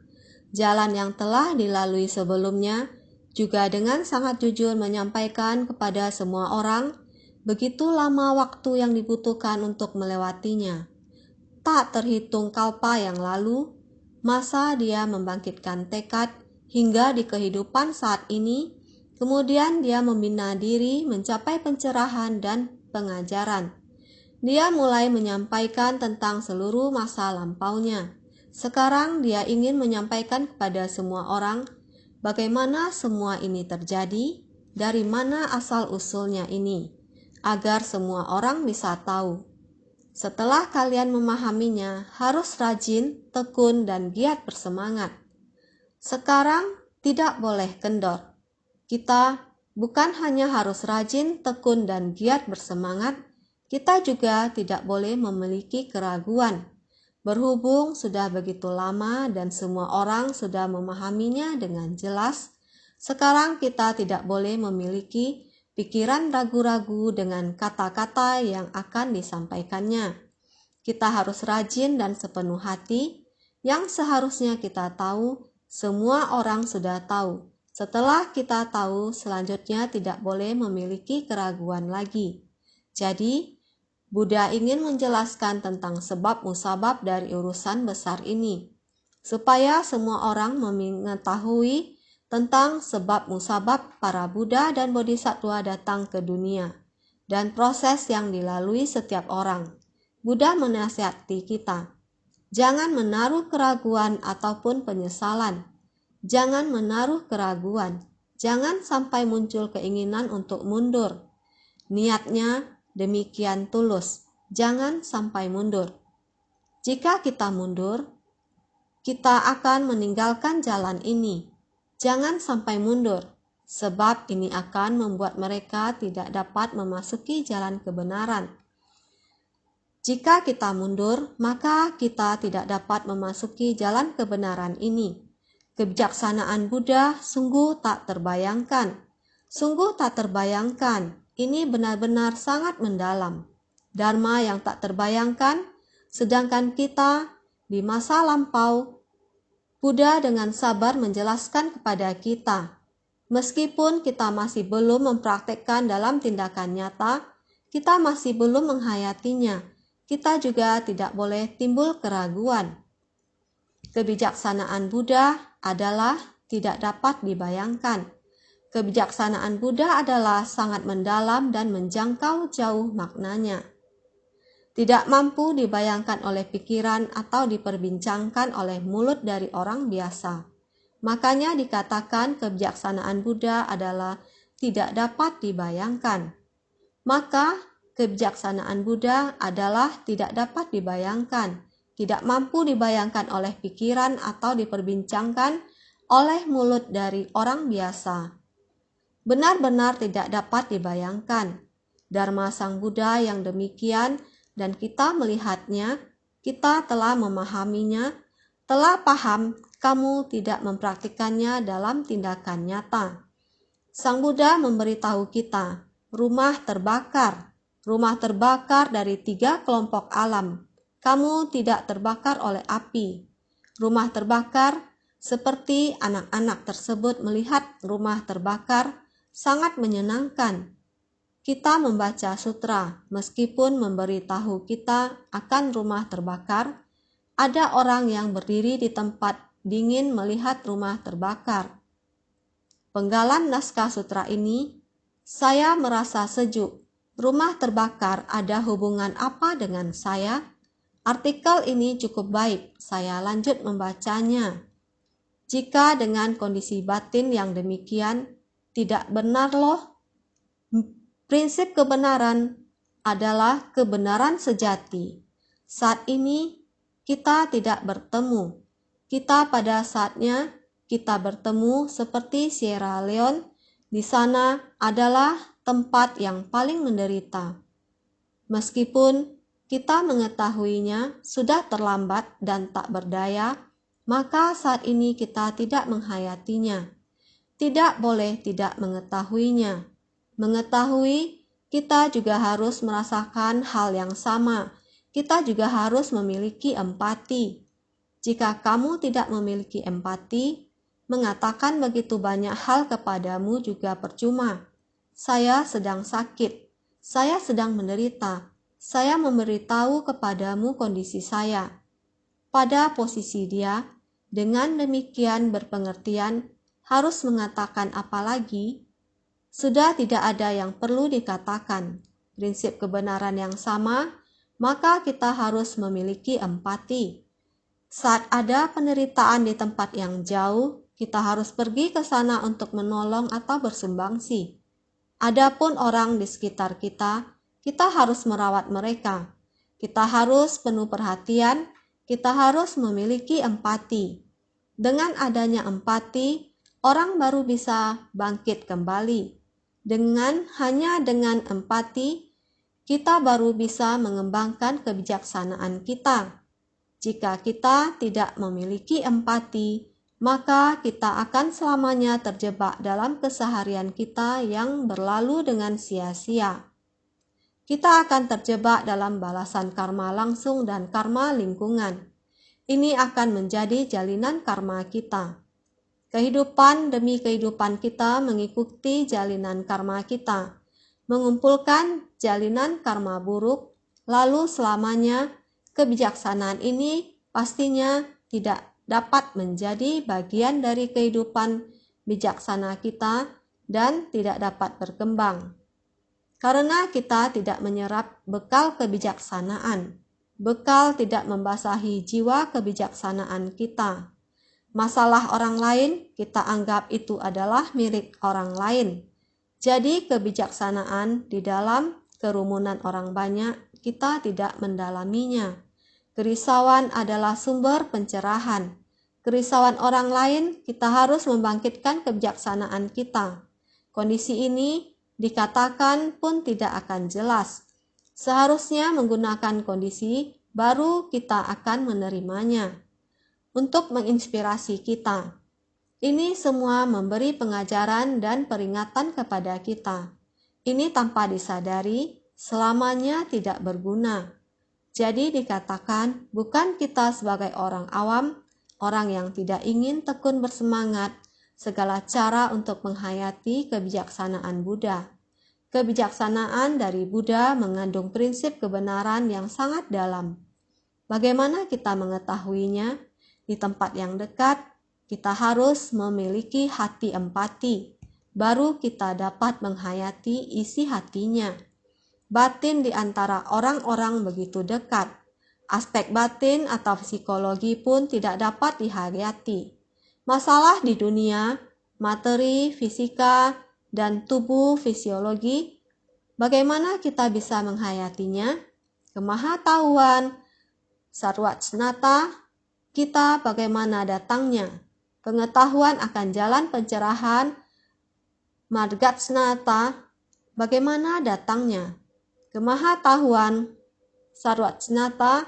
Jalan yang telah dilalui sebelumnya juga dengan sangat jujur menyampaikan kepada semua orang begitu lama waktu yang dibutuhkan untuk melewatinya. Tak terhitung kalpa yang lalu, masa dia membangkitkan tekad hingga di kehidupan saat ini, kemudian dia membina diri mencapai pencerahan dan pengajaran. Dia mulai menyampaikan tentang seluruh masa lampaunya. Sekarang dia ingin menyampaikan kepada semua orang bagaimana semua ini terjadi, dari mana asal-usulnya ini, agar semua orang bisa tahu. Setelah kalian memahaminya, harus rajin, tekun, dan giat bersemangat. Sekarang tidak boleh kendor. Kita bukan hanya harus rajin, tekun, dan giat bersemangat, kita juga tidak boleh memiliki keraguan. Berhubung sudah begitu lama dan semua orang sudah memahaminya dengan jelas, sekarang kita tidak boleh memiliki pikiran ragu-ragu dengan kata-kata yang akan disampaikannya. Kita harus rajin dan sepenuh hati, yang seharusnya kita tahu, semua orang sudah tahu. Setelah kita tahu, selanjutnya tidak boleh memiliki keraguan lagi. Jadi, Buddha ingin menjelaskan tentang sebab musabab dari urusan besar ini, supaya semua orang mengetahui tentang sebab musabab para Buddha dan Bodhisattva datang ke dunia, dan proses yang dilalui setiap orang. Buddha menasihati kita, jangan menaruh keraguan ataupun penyesalan. Jangan menaruh keraguan, jangan sampai muncul keinginan untuk mundur. Niatnya demikian tulus, jangan sampai mundur. Jika kita mundur, kita akan meninggalkan jalan ini. Jangan sampai mundur, sebab ini akan membuat mereka tidak dapat memasuki jalan kebenaran. Jika kita mundur, maka kita tidak dapat memasuki jalan kebenaran ini. Kebijaksanaan Buddha sungguh tak terbayangkan. Sungguh tak terbayangkan. Ini benar-benar sangat mendalam. Dharma yang tak terbayangkan, sedangkan kita di masa lampau, Buddha dengan sabar menjelaskan kepada kita. Meskipun kita masih belum mempraktekkan dalam tindakan nyata, kita masih belum menghayatinya. Kita juga tidak boleh timbul keraguan. Kebijaksanaan Buddha adalah tidak dapat dibayangkan. Kebijaksanaan Buddha adalah sangat mendalam dan menjangkau jauh maknanya. Tidak mampu dibayangkan oleh pikiran atau diperbincangkan oleh mulut dari orang biasa. Makanya dikatakan kebijaksanaan Buddha adalah tidak dapat dibayangkan. Maka kebijaksanaan Buddha adalah tidak dapat dibayangkan, tidak mampu dibayangkan oleh pikiran atau diperbincangkan oleh mulut dari orang biasa. Benar-benar tidak dapat dibayangkan. Dharma Sang Buddha yang demikian dan kita melihatnya, kita telah memahaminya, telah paham kamu tidak mempraktikannya dalam tindakan nyata. Sang Buddha memberitahu kita, rumah terbakar dari 3 kelompok alam. Kamu tidak terbakar oleh api. Rumah terbakar seperti anak-anak tersebut melihat rumah terbakar sangat menyenangkan. Kita membaca sutra, meskipun memberitahu kita akan rumah terbakar, ada orang yang berdiri di tempat dingin melihat rumah terbakar. Penggalan naskah sutra ini, saya merasa sejuk. Rumah terbakar ada hubungan apa dengan saya? Artikel ini cukup baik, saya lanjut membacanya. Jika dengan kondisi batin yang demikian, tidak benar loh. Prinsip kebenaran adalah kebenaran sejati. Saat ini kita tidak bertemu. Kita pada saatnya kita bertemu seperti Sierra Leone. Di sana adalah tempat yang paling menderita. Meskipun kita mengetahuinya sudah terlambat dan tak berdaya, maka saat ini kita tidak menghayatinya. Tidak boleh tidak mengetahuinya. Mengetahui, kita juga harus merasakan hal yang sama. Kita juga harus memiliki empati. Jika kamu tidak memiliki empati, mengatakan begitu banyak hal kepadamu juga percuma. Saya sedang sakit. Saya sedang menderita. Saya memberitahu kepadamu kondisi saya. Pada posisi dia, dengan demikian berpengertian, harus mengatakan apa lagi? Sudah tidak ada yang perlu dikatakan. Prinsip kebenaran yang sama, maka kita harus memiliki empati. Saat ada penderitaan di tempat yang jauh, kita harus pergi ke sana untuk menolong atau bersumbangsi. Adapun orang di sekitar kita, kita harus merawat mereka. Kita harus penuh perhatian, kita harus memiliki empati. Dengan adanya empati, orang baru bisa bangkit kembali. Hanya dengan empati, kita baru bisa mengembangkan kebijaksanaan kita. Jika kita tidak memiliki empati, maka kita akan selamanya terjebak dalam keseharian kita yang berlalu dengan sia-sia. Kita akan terjebak dalam balasan karma langsung dan karma lingkungan. Ini akan menjadi jalinan karma kita. Kehidupan demi kehidupan kita mengikuti jalinan karma kita, mengumpulkan jalinan karma buruk, lalu selamanya kebijaksanaan ini pastinya tidak dapat menjadi bagian dari kehidupan bijaksana kita dan tidak dapat berkembang. Karena kita tidak menyerap bekal kebijaksanaan, bekal tidak membasahi jiwa kebijaksanaan kita. Masalah orang lain kita anggap itu adalah milik orang lain. Jadi kebijaksanaan di dalam kerumunan orang banyak kita tidak mendalaminya. Kerisauan adalah sumber pencerahan. Kerisauan orang lain kita harus membangkitkan kebijaksanaan kita. Kondisi ini dikatakan pun tidak akan jelas. Seharusnya menggunakan kondisi baru kita akan menerimanya. Untuk menginspirasi kita. Ini semua memberi pengajaran dan peringatan kepada kita. Ini tanpa disadari, selamanya tidak berguna. Jadi dikatakan, bukan kita sebagai orang awam, orang yang tidak ingin tekun bersemangat, segala cara untuk menghayati kebijaksanaan Buddha. Kebijaksanaan dari Buddha mengandung prinsip kebenaran yang sangat dalam. Bagaimana kita mengetahuinya? Di tempat yang dekat, kita harus memiliki hati empati, baru kita dapat menghayati isi hatinya. Batin di antara orang-orang begitu dekat. Aspek batin atau psikologi pun tidak dapat dihayati. Masalah di dunia, materi, fisika, dan tubuh fisiologi, bagaimana kita bisa menghayatinya? Kemahatauan, sarwacnata, kita bagaimana datangnya? Pengetahuan akan jalan pencerahan, margatsnata, bagaimana datangnya? Kemahatauan, sarwacnata,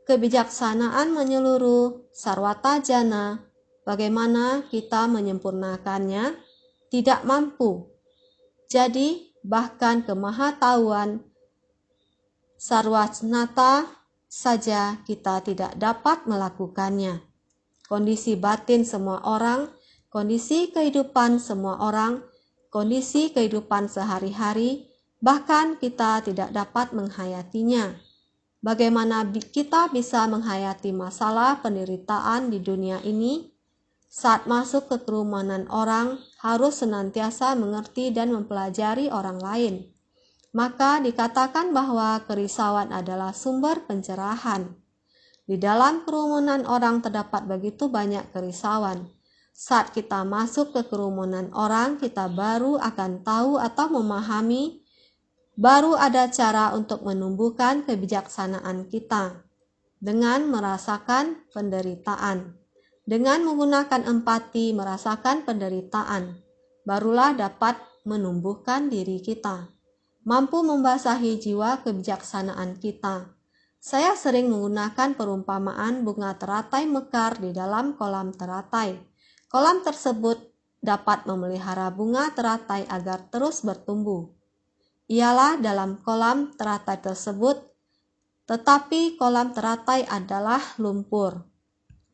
kebijaksanaan menyeluruh, sarwata jana, bagaimana kita menyempurnakannya? Tidak mampu. Jadi, bahkan kemahatauan, sarwacnata saja kita tidak dapat melakukannya. Kondisi batin semua orang, kondisi kehidupan semua orang, kondisi kehidupan sehari-hari, bahkan kita tidak dapat menghayatinya. Bagaimana kita bisa menghayati masalah penderitaan di dunia ini? Saat masuk ke kerumunan orang, harus senantiasa mengerti dan mempelajari orang lain. Maka dikatakan bahwa kerisauan adalah sumber pencerahan. Di dalam kerumunan orang terdapat begitu banyak kerisauan. Saat kita masuk ke kerumunan orang, kita baru akan tahu atau memahami, baru ada cara untuk menumbuhkan kebijaksanaan kita dengan merasakan penderitaan. Dengan menggunakan empati merasakan penderitaan, barulah dapat menumbuhkan diri kita, mampu membasahi jiwa kebijaksanaan kita. Saya sering menggunakan perumpamaan bunga teratai mekar di dalam kolam teratai. Kolam tersebut dapat memelihara bunga teratai agar terus bertumbuh. Ialah dalam kolam teratai tersebut, tetapi kolam teratai adalah lumpur.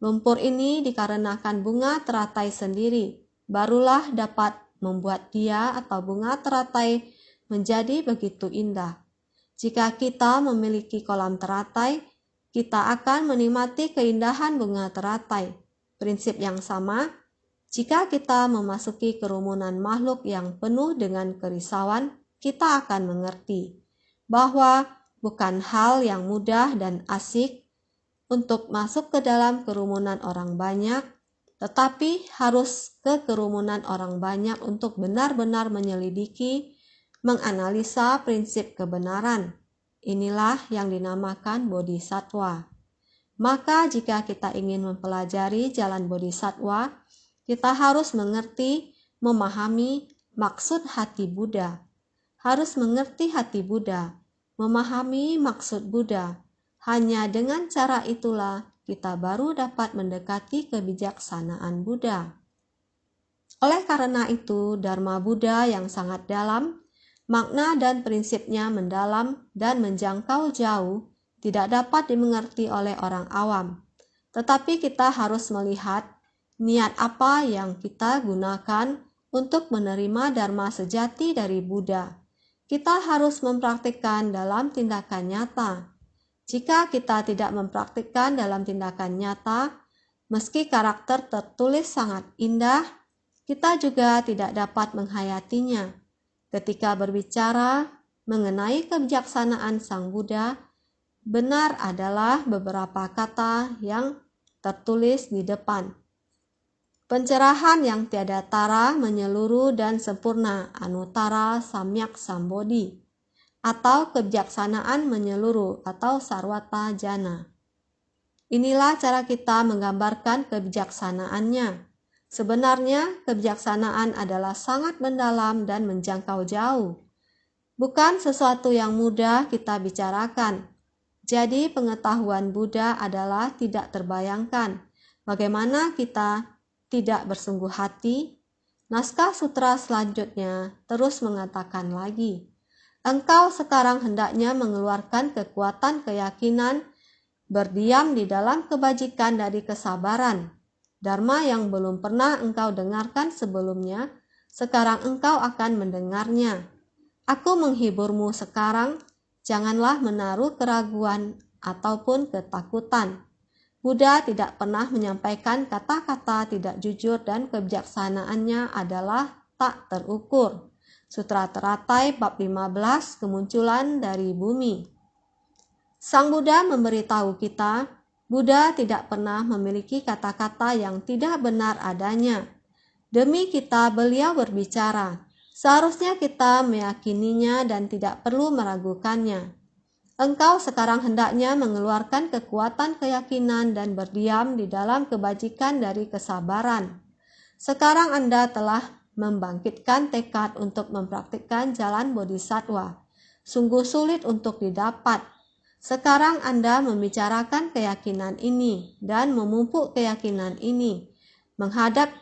Lumpur ini dikarenakan bunga teratai sendiri, barulah dapat membuat dia atau bunga teratai menjadi begitu indah. Jika kita memiliki kolam teratai, kita akan menikmati keindahan bunga teratai. Prinsip yang sama, jika kita memasuki kerumunan makhluk yang penuh dengan kerisauan, kita akan mengerti bahwa bukan hal yang mudah dan asik untuk masuk ke dalam kerumunan orang banyak, tetapi harus ke kerumunan orang banyak untuk benar-benar menyelidiki, menganalisa prinsip kebenaran. Inilah yang dinamakan bodhisattva. Maka jika kita ingin mempelajari jalan bodhisattva, kita harus mengerti, memahami maksud hati Buddha. Harus mengerti hati Buddha, memahami maksud Buddha. Hanya dengan cara itulah kita baru dapat mendekati kebijaksanaan Buddha. Oleh karena itu, Dharma Buddha yang sangat dalam, makna dan prinsipnya mendalam dan menjangkau jauh, tidak dapat dimengerti oleh orang awam. Tetapi kita harus melihat niat apa yang kita gunakan untuk menerima Dharma sejati dari Buddha. Kita harus mempraktikkan dalam tindakan nyata. Jika kita tidak mempraktikkan dalam tindakan nyata, meski karakter tertulis sangat indah, kita juga tidak dapat menghayatinya. Ketika berbicara mengenai kebijaksanaan Sang Buddha, benar adalah beberapa kata yang tertulis di depan. Pencerahan yang tiada tara, menyeluruh dan sempurna, Anuttara Samyak Sambodhi, atau kebijaksanaan menyeluruh atau sarwata jana. Inilah cara kita menggambarkan kebijaksanaannya. Sebenarnya kebijaksanaan adalah sangat mendalam dan menjangkau jauh. Bukan sesuatu yang mudah kita bicarakan. Jadi pengetahuan Buddha adalah tidak terbayangkan. Bagaimana kita tidak bersungguh hati? Naskah sutra selanjutnya terus mengatakan lagi, engkau sekarang hendaknya mengeluarkan kekuatan keyakinan, berdiam di dalam kebajikan dari kesabaran. Dharma yang belum pernah engkau dengarkan sebelumnya, sekarang engkau akan mendengarnya. Aku menghiburmu sekarang, janganlah menaruh keraguan ataupun ketakutan. Buddha tidak pernah menyampaikan kata-kata tidak jujur dan kebijaksanaannya adalah tak terukur. Sutra Teratai bab 15, kemunculan dari bumi. Sang Buddha memberitahu kita, Buddha tidak pernah memiliki kata-kata yang tidak benar adanya. Demi kita beliau berbicara. Seharusnya kita meyakininya dan tidak perlu meragukannya. Engkau sekarang hendaknya mengeluarkan kekuatan keyakinan dan berdiam di dalam kebajikan dari kesabaran. Sekarang Anda telah membangkitkan tekad untuk mempraktikkan jalan bodhisattva. Sungguh sulit untuk didapat. Sekarang Anda membicarakan keyakinan ini dan memupuk keyakinan ini, menghadap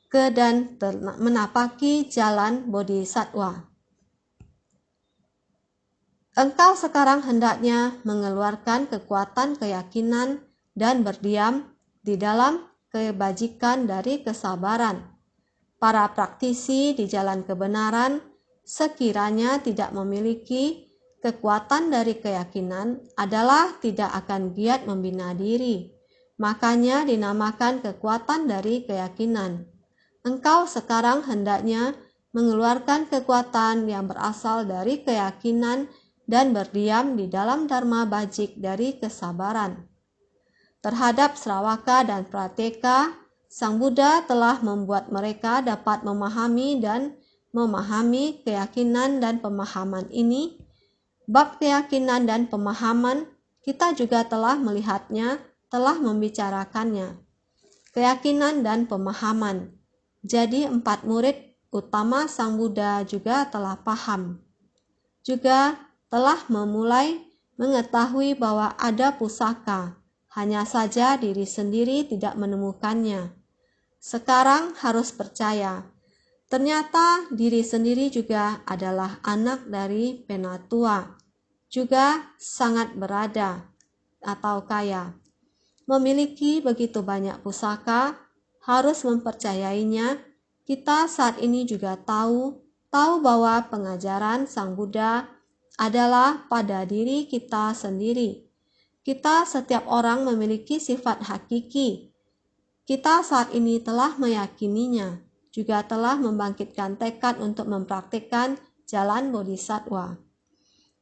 ke dan menapaki jalan bodhisattva. Engkau sekarang hendaknya mengeluarkan kekuatan keyakinan dan berdiam di dalam kebajikan dari kesabaran. Para praktisi di jalan kebenaran sekiranya tidak memiliki kekuatan dari keyakinan adalah tidak akan giat membina diri. Makanya dinamakan kekuatan dari keyakinan. Engkau sekarang hendaknya mengeluarkan kekuatan yang berasal dari keyakinan dan berdiam di dalam dharma bajik dari kesabaran. Terhadap Sravaka dan Prateka, Sang Buddha telah membuat mereka dapat memahami dan memahami keyakinan dan pemahaman ini. Bab keyakinan dan pemahaman, kita juga telah melihatnya, telah membicarakannya. Keyakinan dan pemahaman. Jadi 4 murid utama Sang Buddha juga telah paham. Juga telah memulai mengetahui bahwa ada pusaka, hanya saja diri sendiri tidak menemukannya. Sekarang harus percaya, ternyata diri sendiri juga adalah anak dari penatua, juga sangat berada atau kaya. Memiliki begitu banyak pusaka, harus mempercayainya. Kita saat ini juga tahu bahwa pengajaran Sang Buddha adalah pada diri kita sendiri. Kita setiap orang memiliki sifat hakiki. Kita saat ini telah meyakininya, juga telah membangkitkan tekad untuk mempraktikkan jalan bodhisattva.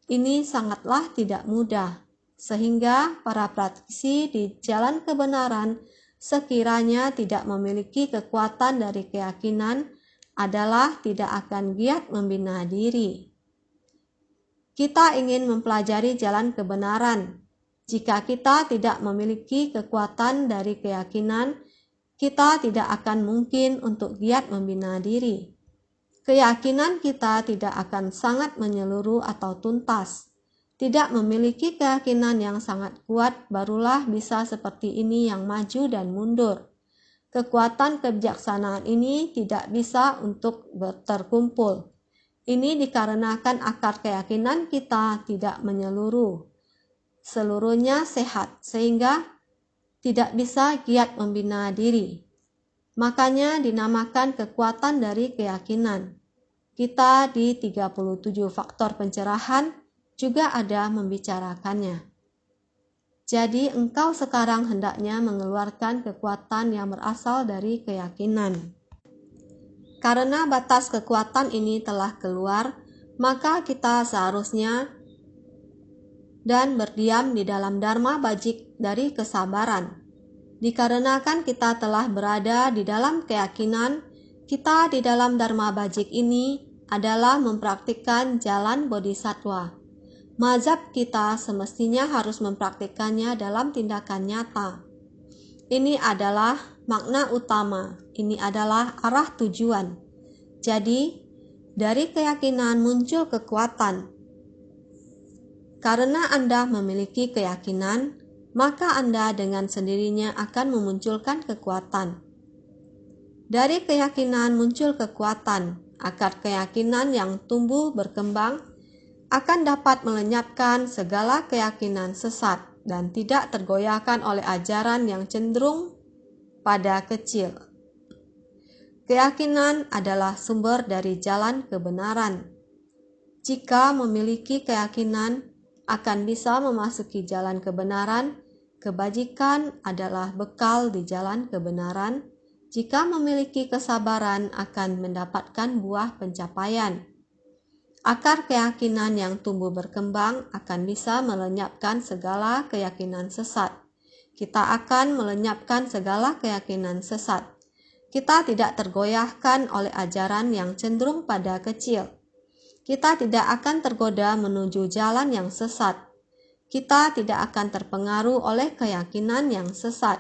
Ini sangatlah tidak mudah, sehingga para praktisi di jalan kebenaran sekiranya tidak memiliki kekuatan dari keyakinan adalah tidak akan giat membina diri. Kita ingin mempelajari jalan kebenaran. Jika kita tidak memiliki kekuatan dari keyakinan, kita tidak akan mungkin untuk giat membina diri. Keyakinan kita tidak akan sangat menyeluruh atau tuntas. Tidak memiliki keyakinan yang sangat kuat barulah bisa seperti ini yang maju dan mundur. Kekuatan kebijaksanaan ini tidak bisa untuk terkumpul. Ini dikarenakan akar keyakinan kita tidak menyeluruh. Seluruhnya sehat sehingga tidak bisa giat membina diri. Makanya dinamakan kekuatan dari keyakinan. Kita di 37 faktor pencerahan juga ada membicarakannya. Jadi engkau sekarang hendaknya mengeluarkan kekuatan yang berasal dari keyakinan. Karena batas kekuatan ini telah keluar, maka kita seharusnya dan berdiam di dalam dharma bajik dari kesabaran. Dikarenakan kita telah berada di dalam keyakinan, kita di dalam dharma bajik ini adalah mempraktikkan jalan bodhisattva. Mazhab kita semestinya harus mempraktikkannya dalam tindakan nyata. Ini adalah makna utama, ini adalah arah tujuan. Jadi, dari keyakinan muncul kekuatan. Karena Anda memiliki keyakinan, maka Anda dengan sendirinya akan memunculkan kekuatan. Dari keyakinan muncul kekuatan, akar keyakinan yang tumbuh berkembang akan dapat melenyapkan segala keyakinan sesat dan tidak tergoyahkan oleh ajaran yang cenderung pada kecil. Keyakinan adalah sumber dari jalan kebenaran. Jika memiliki keyakinan akan bisa memasuki jalan kebenaran, Kebajikan adalah bekal di jalan kebenaran. Jika memiliki kesabaran akan mendapatkan buah pencapaian. Akar keyakinan yang tumbuh berkembang akan bisa melenyapkan segala keyakinan sesat. Kita akan melenyapkan segala keyakinan sesat. Kita tidak tergoyahkan oleh ajaran yang cenderung pada kecil. Kita tidak akan tergoda menuju jalan yang sesat. Kita tidak akan terpengaruh oleh keyakinan yang sesat.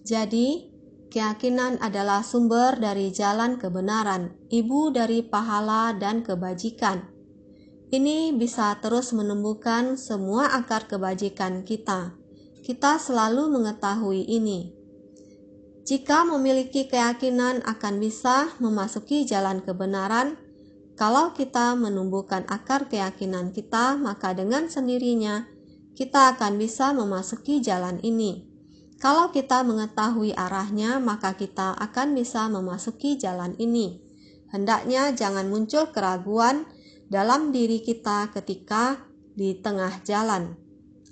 Jadi, keyakinan adalah sumber dari jalan kebenaran, ibu dari pahala dan kebajikan. Ini bisa terus menumbuhkan semua akar kebajikan kita. Kita selalu mengetahui ini. Jika memiliki keyakinan akan bisa memasuki jalan kebenaran, kalau kita menumbuhkan akar keyakinan kita, maka dengan sendirinya kita akan bisa memasuki jalan ini. Kalau kita mengetahui arahnya, maka kita akan bisa memasuki jalan ini. Hendaknya jangan muncul keraguan dalam diri kita ketika di tengah jalan,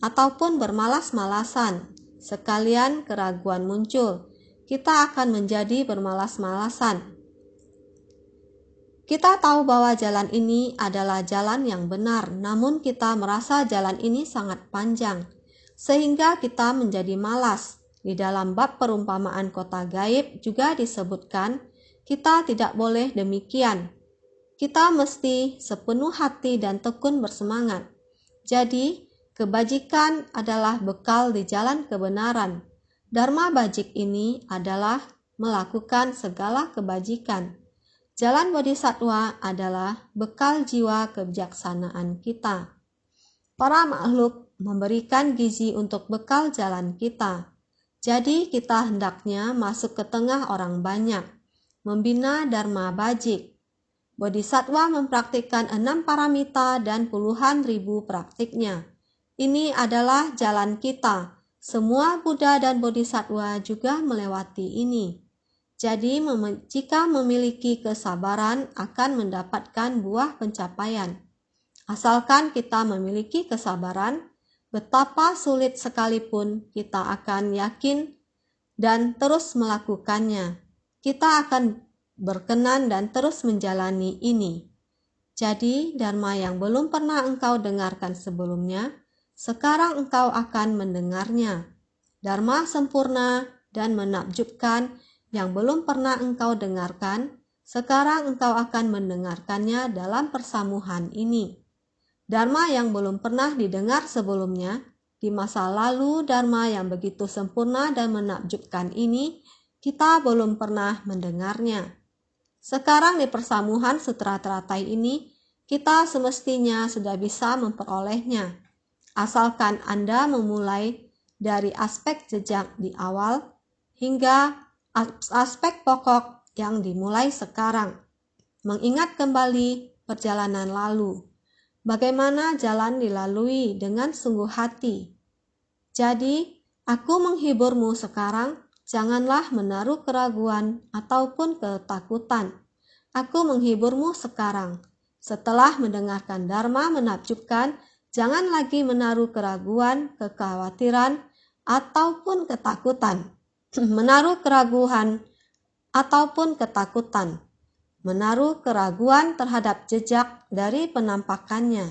ataupun bermalas-malasan. Sekalian keraguan muncul, kita akan menjadi bermalas-malasan. Kita tahu bahwa jalan ini adalah jalan yang benar, namun kita merasa jalan ini sangat panjang, sehingga kita menjadi malas. Di dalam bab perumpamaan kota gaib juga disebutkan, kita tidak boleh demikian. Kita mesti sepenuh hati dan tekun bersemangat. Jadi, kebajikan adalah bekal di jalan kebenaran. Dharma bajik ini adalah melakukan segala kebajikan. Jalan bodhisattva adalah bekal jiwa kebijaksanaan kita. Para makhluk memberikan gizi untuk bekal jalan kita. Jadi kita hendaknya masuk ke tengah orang banyak, membina dharma bajik. Bodhisattva mempraktikkan 6 paramita dan puluhan ribu praktiknya. Ini adalah jalan kita. Semua Buddha dan Bodhisattva juga melewati ini. Jadi jika memiliki kesabaran akan mendapatkan buah pencapaian. Asalkan kita memiliki kesabaran, betapa sulit sekalipun kita akan yakin dan terus melakukannya. Kita akan berkenan dan terus menjalani ini. Jadi, dharma yang belum pernah engkau dengarkan sebelumnya, sekarang engkau akan mendengarnya. Dharma sempurna dan menakjubkan yang belum pernah engkau dengarkan, sekarang engkau akan mendengarkannya dalam persamuhan ini. Dharma yang belum pernah didengar sebelumnya, di masa lalu dharma yang begitu sempurna dan menakjubkan ini, kita belum pernah mendengarnya. Sekarang di persamuhan sutra teratai ini, kita semestinya sudah bisa memperolehnya. Asalkan Anda memulai dari aspek jejak di awal hingga aspek pokok yang dimulai sekarang. Mengingat kembali perjalanan lalu. Bagaimana jalan dilalui dengan sungguh hati. Jadi, aku menghiburmu sekarang, janganlah menaruh keraguan ataupun ketakutan. Aku menghiburmu sekarang. Setelah mendengarkan dharma menakjubkan, jangan lagi menaruh keraguan, kekhawatiran, ataupun ketakutan. Menaruh keraguan ataupun ketakutan. Menaruh keraguan terhadap jejak dari penampakannya,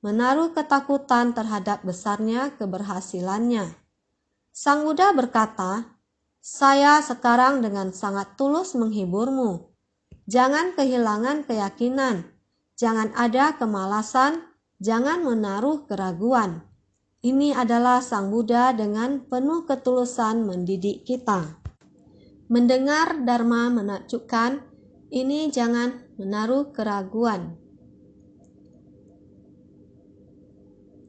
menaruh ketakutan terhadap besarnya keberhasilannya. Sang Buddha berkata, "Saya sekarang dengan sangat tulus menghiburmu. Jangan kehilangan keyakinan, jangan ada kemalasan, jangan menaruh keraguan." Ini adalah Sang Buddha dengan penuh ketulusan mendidik kita. Mendengar dharma menakjubkan, ini jangan menaruh keraguan.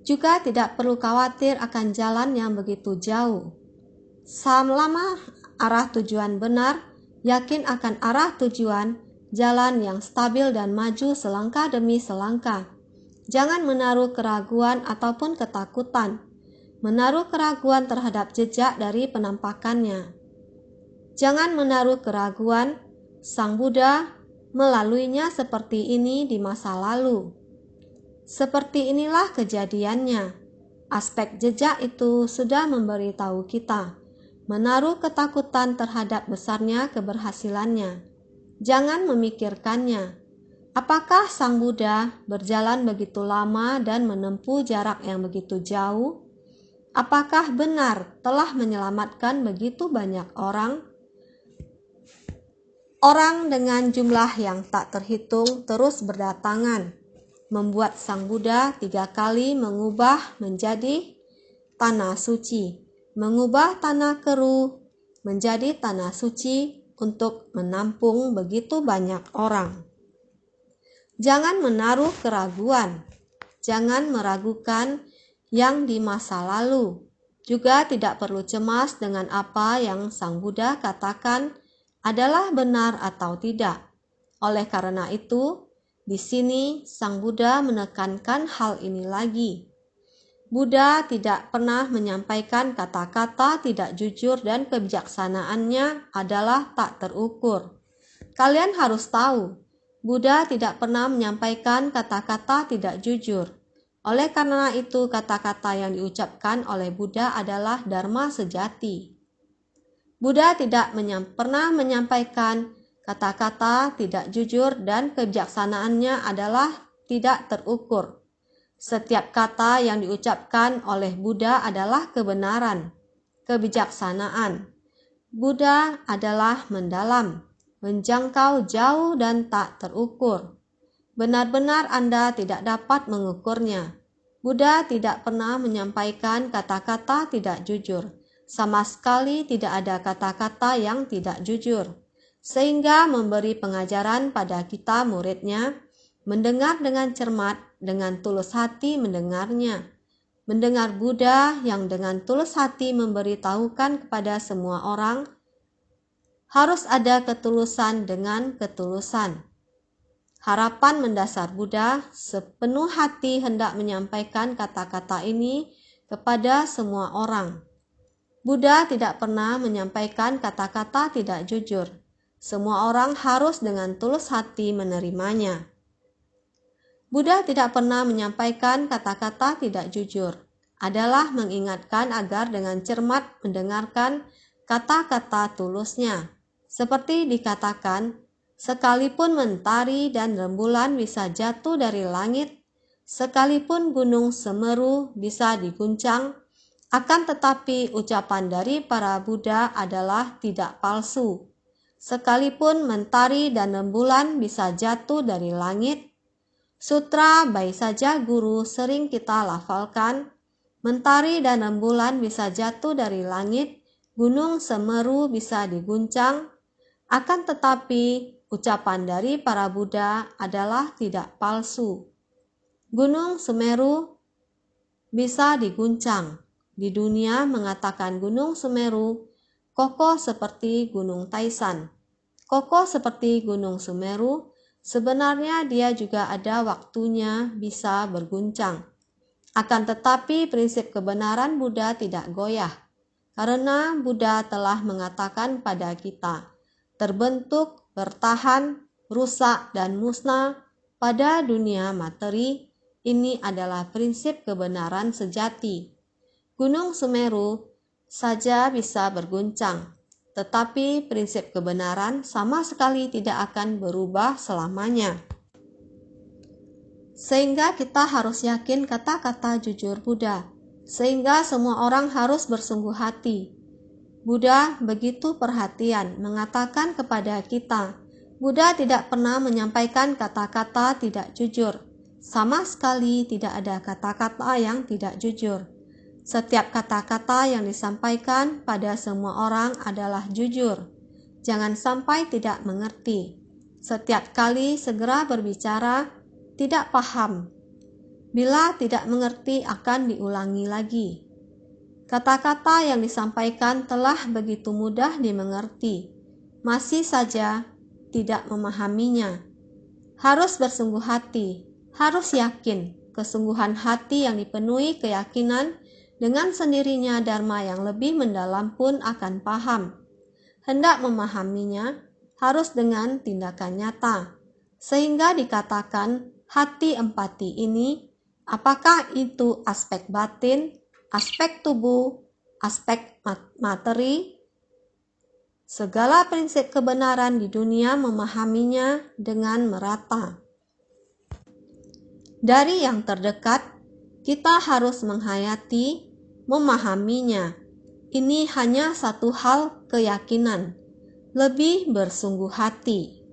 Juga tidak perlu khawatir akan jalan yang begitu jauh. Selama arah tujuan benar, yakin akan arah tujuan, jalan yang stabil dan maju selangkah demi selangkah. Jangan menaruh keraguan ataupun ketakutan. Menaruh keraguan terhadap jejak dari penampakannya. Jangan menaruh keraguan. Sang Buddha melaluinya seperti ini di masa lalu. Seperti inilah kejadiannya. Aspek jejak itu sudah memberitahu kita, menaruh ketakutan terhadap besarnya keberhasilannya. Jangan memikirkannya. Apakah Sang Buddha berjalan begitu lama dan menempuh jarak yang begitu jauh? Apakah benar telah menyelamatkan begitu banyak orang? Orang dengan jumlah yang tak terhitung terus berdatangan, membuat Sang Buddha 3 kali mengubah menjadi tanah suci, mengubah tanah keruh menjadi tanah suci untuk menampung begitu banyak orang. Jangan menaruh keraguan, jangan meragukan yang di masa lalu. Juga tidak perlu cemas dengan apa yang Sang Buddha katakan adalah benar atau tidak. Oleh karena itu, di sini Sang Buddha menekankan hal ini lagi. Buddha tidak pernah menyampaikan kata-kata tidak jujur dan kebijaksanaannya adalah tak terukur. Kalian harus tahu, Buddha tidak pernah menyampaikan kata-kata tidak jujur. Oleh karena itu, kata-kata yang diucapkan oleh Buddha adalah dharma sejati. Buddha tidak pernah menyampaikan kata-kata tidak jujur dan kebijaksanaannya adalah tidak terukur. Setiap kata yang diucapkan oleh Buddha adalah kebenaran, kebijaksanaan. Buddha adalah mendalam, menjangkau jauh dan tak terukur. Benar-benar Anda tidak dapat mengukurnya. Buddha tidak pernah menyampaikan kata-kata tidak jujur. Sama sekali tidak ada kata-kata yang tidak jujur. Sehingga memberi pengajaran pada kita muridnya, mendengar dengan cermat, dengan tulus hati mendengarnya. Mendengar Buddha yang dengan tulus hati memberitahukan kepada semua orang, harus ada ketulusan dengan ketulusan. Harapan mendasar Buddha sepenuh hati hendak menyampaikan kata-kata ini kepada semua orang. Buddha tidak pernah menyampaikan kata-kata tidak jujur. Semua orang harus dengan tulus hati menerimanya. Buddha tidak pernah menyampaikan kata-kata tidak jujur, adalah mengingatkan agar dengan cermat mendengarkan kata-kata tulusnya. Seperti dikatakan, sekalipun mentari dan rembulan bisa jatuh dari langit, sekalipun gunung Semeru bisa diguncang, akan tetapi ucapan dari para Buddha adalah tidak palsu. Sekalipun mentari dan rembulan bisa jatuh dari langit, sutra baik saja guru sering kita lafalkan, mentari dan rembulan bisa jatuh dari langit, gunung Semeru bisa diguncang, akan tetapi ucapan dari para Buddha adalah tidak palsu. Gunung Semeru bisa diguncang. Di dunia mengatakan Gunung Semeru kokoh seperti Gunung Taisan. Kokoh seperti Gunung Semeru, sebenarnya dia juga ada waktunya bisa berguncang. Akan tetapi prinsip kebenaran Buddha tidak goyah, karena Buddha telah mengatakan pada kita, terbentuk, bertahan, rusak, dan musnah pada dunia materi, ini adalah prinsip kebenaran sejati. Gunung Semeru saja bisa berguncang, tetapi prinsip kebenaran sama sekali tidak akan berubah selamanya. Sehingga kita harus yakin kata-kata jujur Buddha, sehingga semua orang harus bersungguh hati. Buddha begitu perhatian mengatakan kepada kita, Buddha tidak pernah menyampaikan kata-kata tidak jujur. Sama sekali tidak ada kata-kata yang tidak jujur. Setiap kata-kata yang disampaikan pada semua orang adalah jujur. Jangan sampai tidak mengerti. Setiap kali segera berbicara, tidak paham. Bila tidak mengerti akan diulangi lagi. Kata-kata yang disampaikan telah begitu mudah dimengerti. Masih saja tidak memahaminya. Harus bersungguh hati, harus yakin. Kesungguhan hati yang dipenuhi keyakinan dengan sendirinya dharma yang lebih mendalam pun akan paham. Hendak memahaminya harus dengan tindakan nyata. Sehingga dikatakan hati empati ini Apakah itu aspek batin, aspek tubuh, aspek materi? Segala prinsip kebenaran di dunia memahaminya dengan merata. Dari yang terdekat, kita harus menghayati, memahaminya. Ini hanya satu hal keyakinan, lebih bersungguh hati.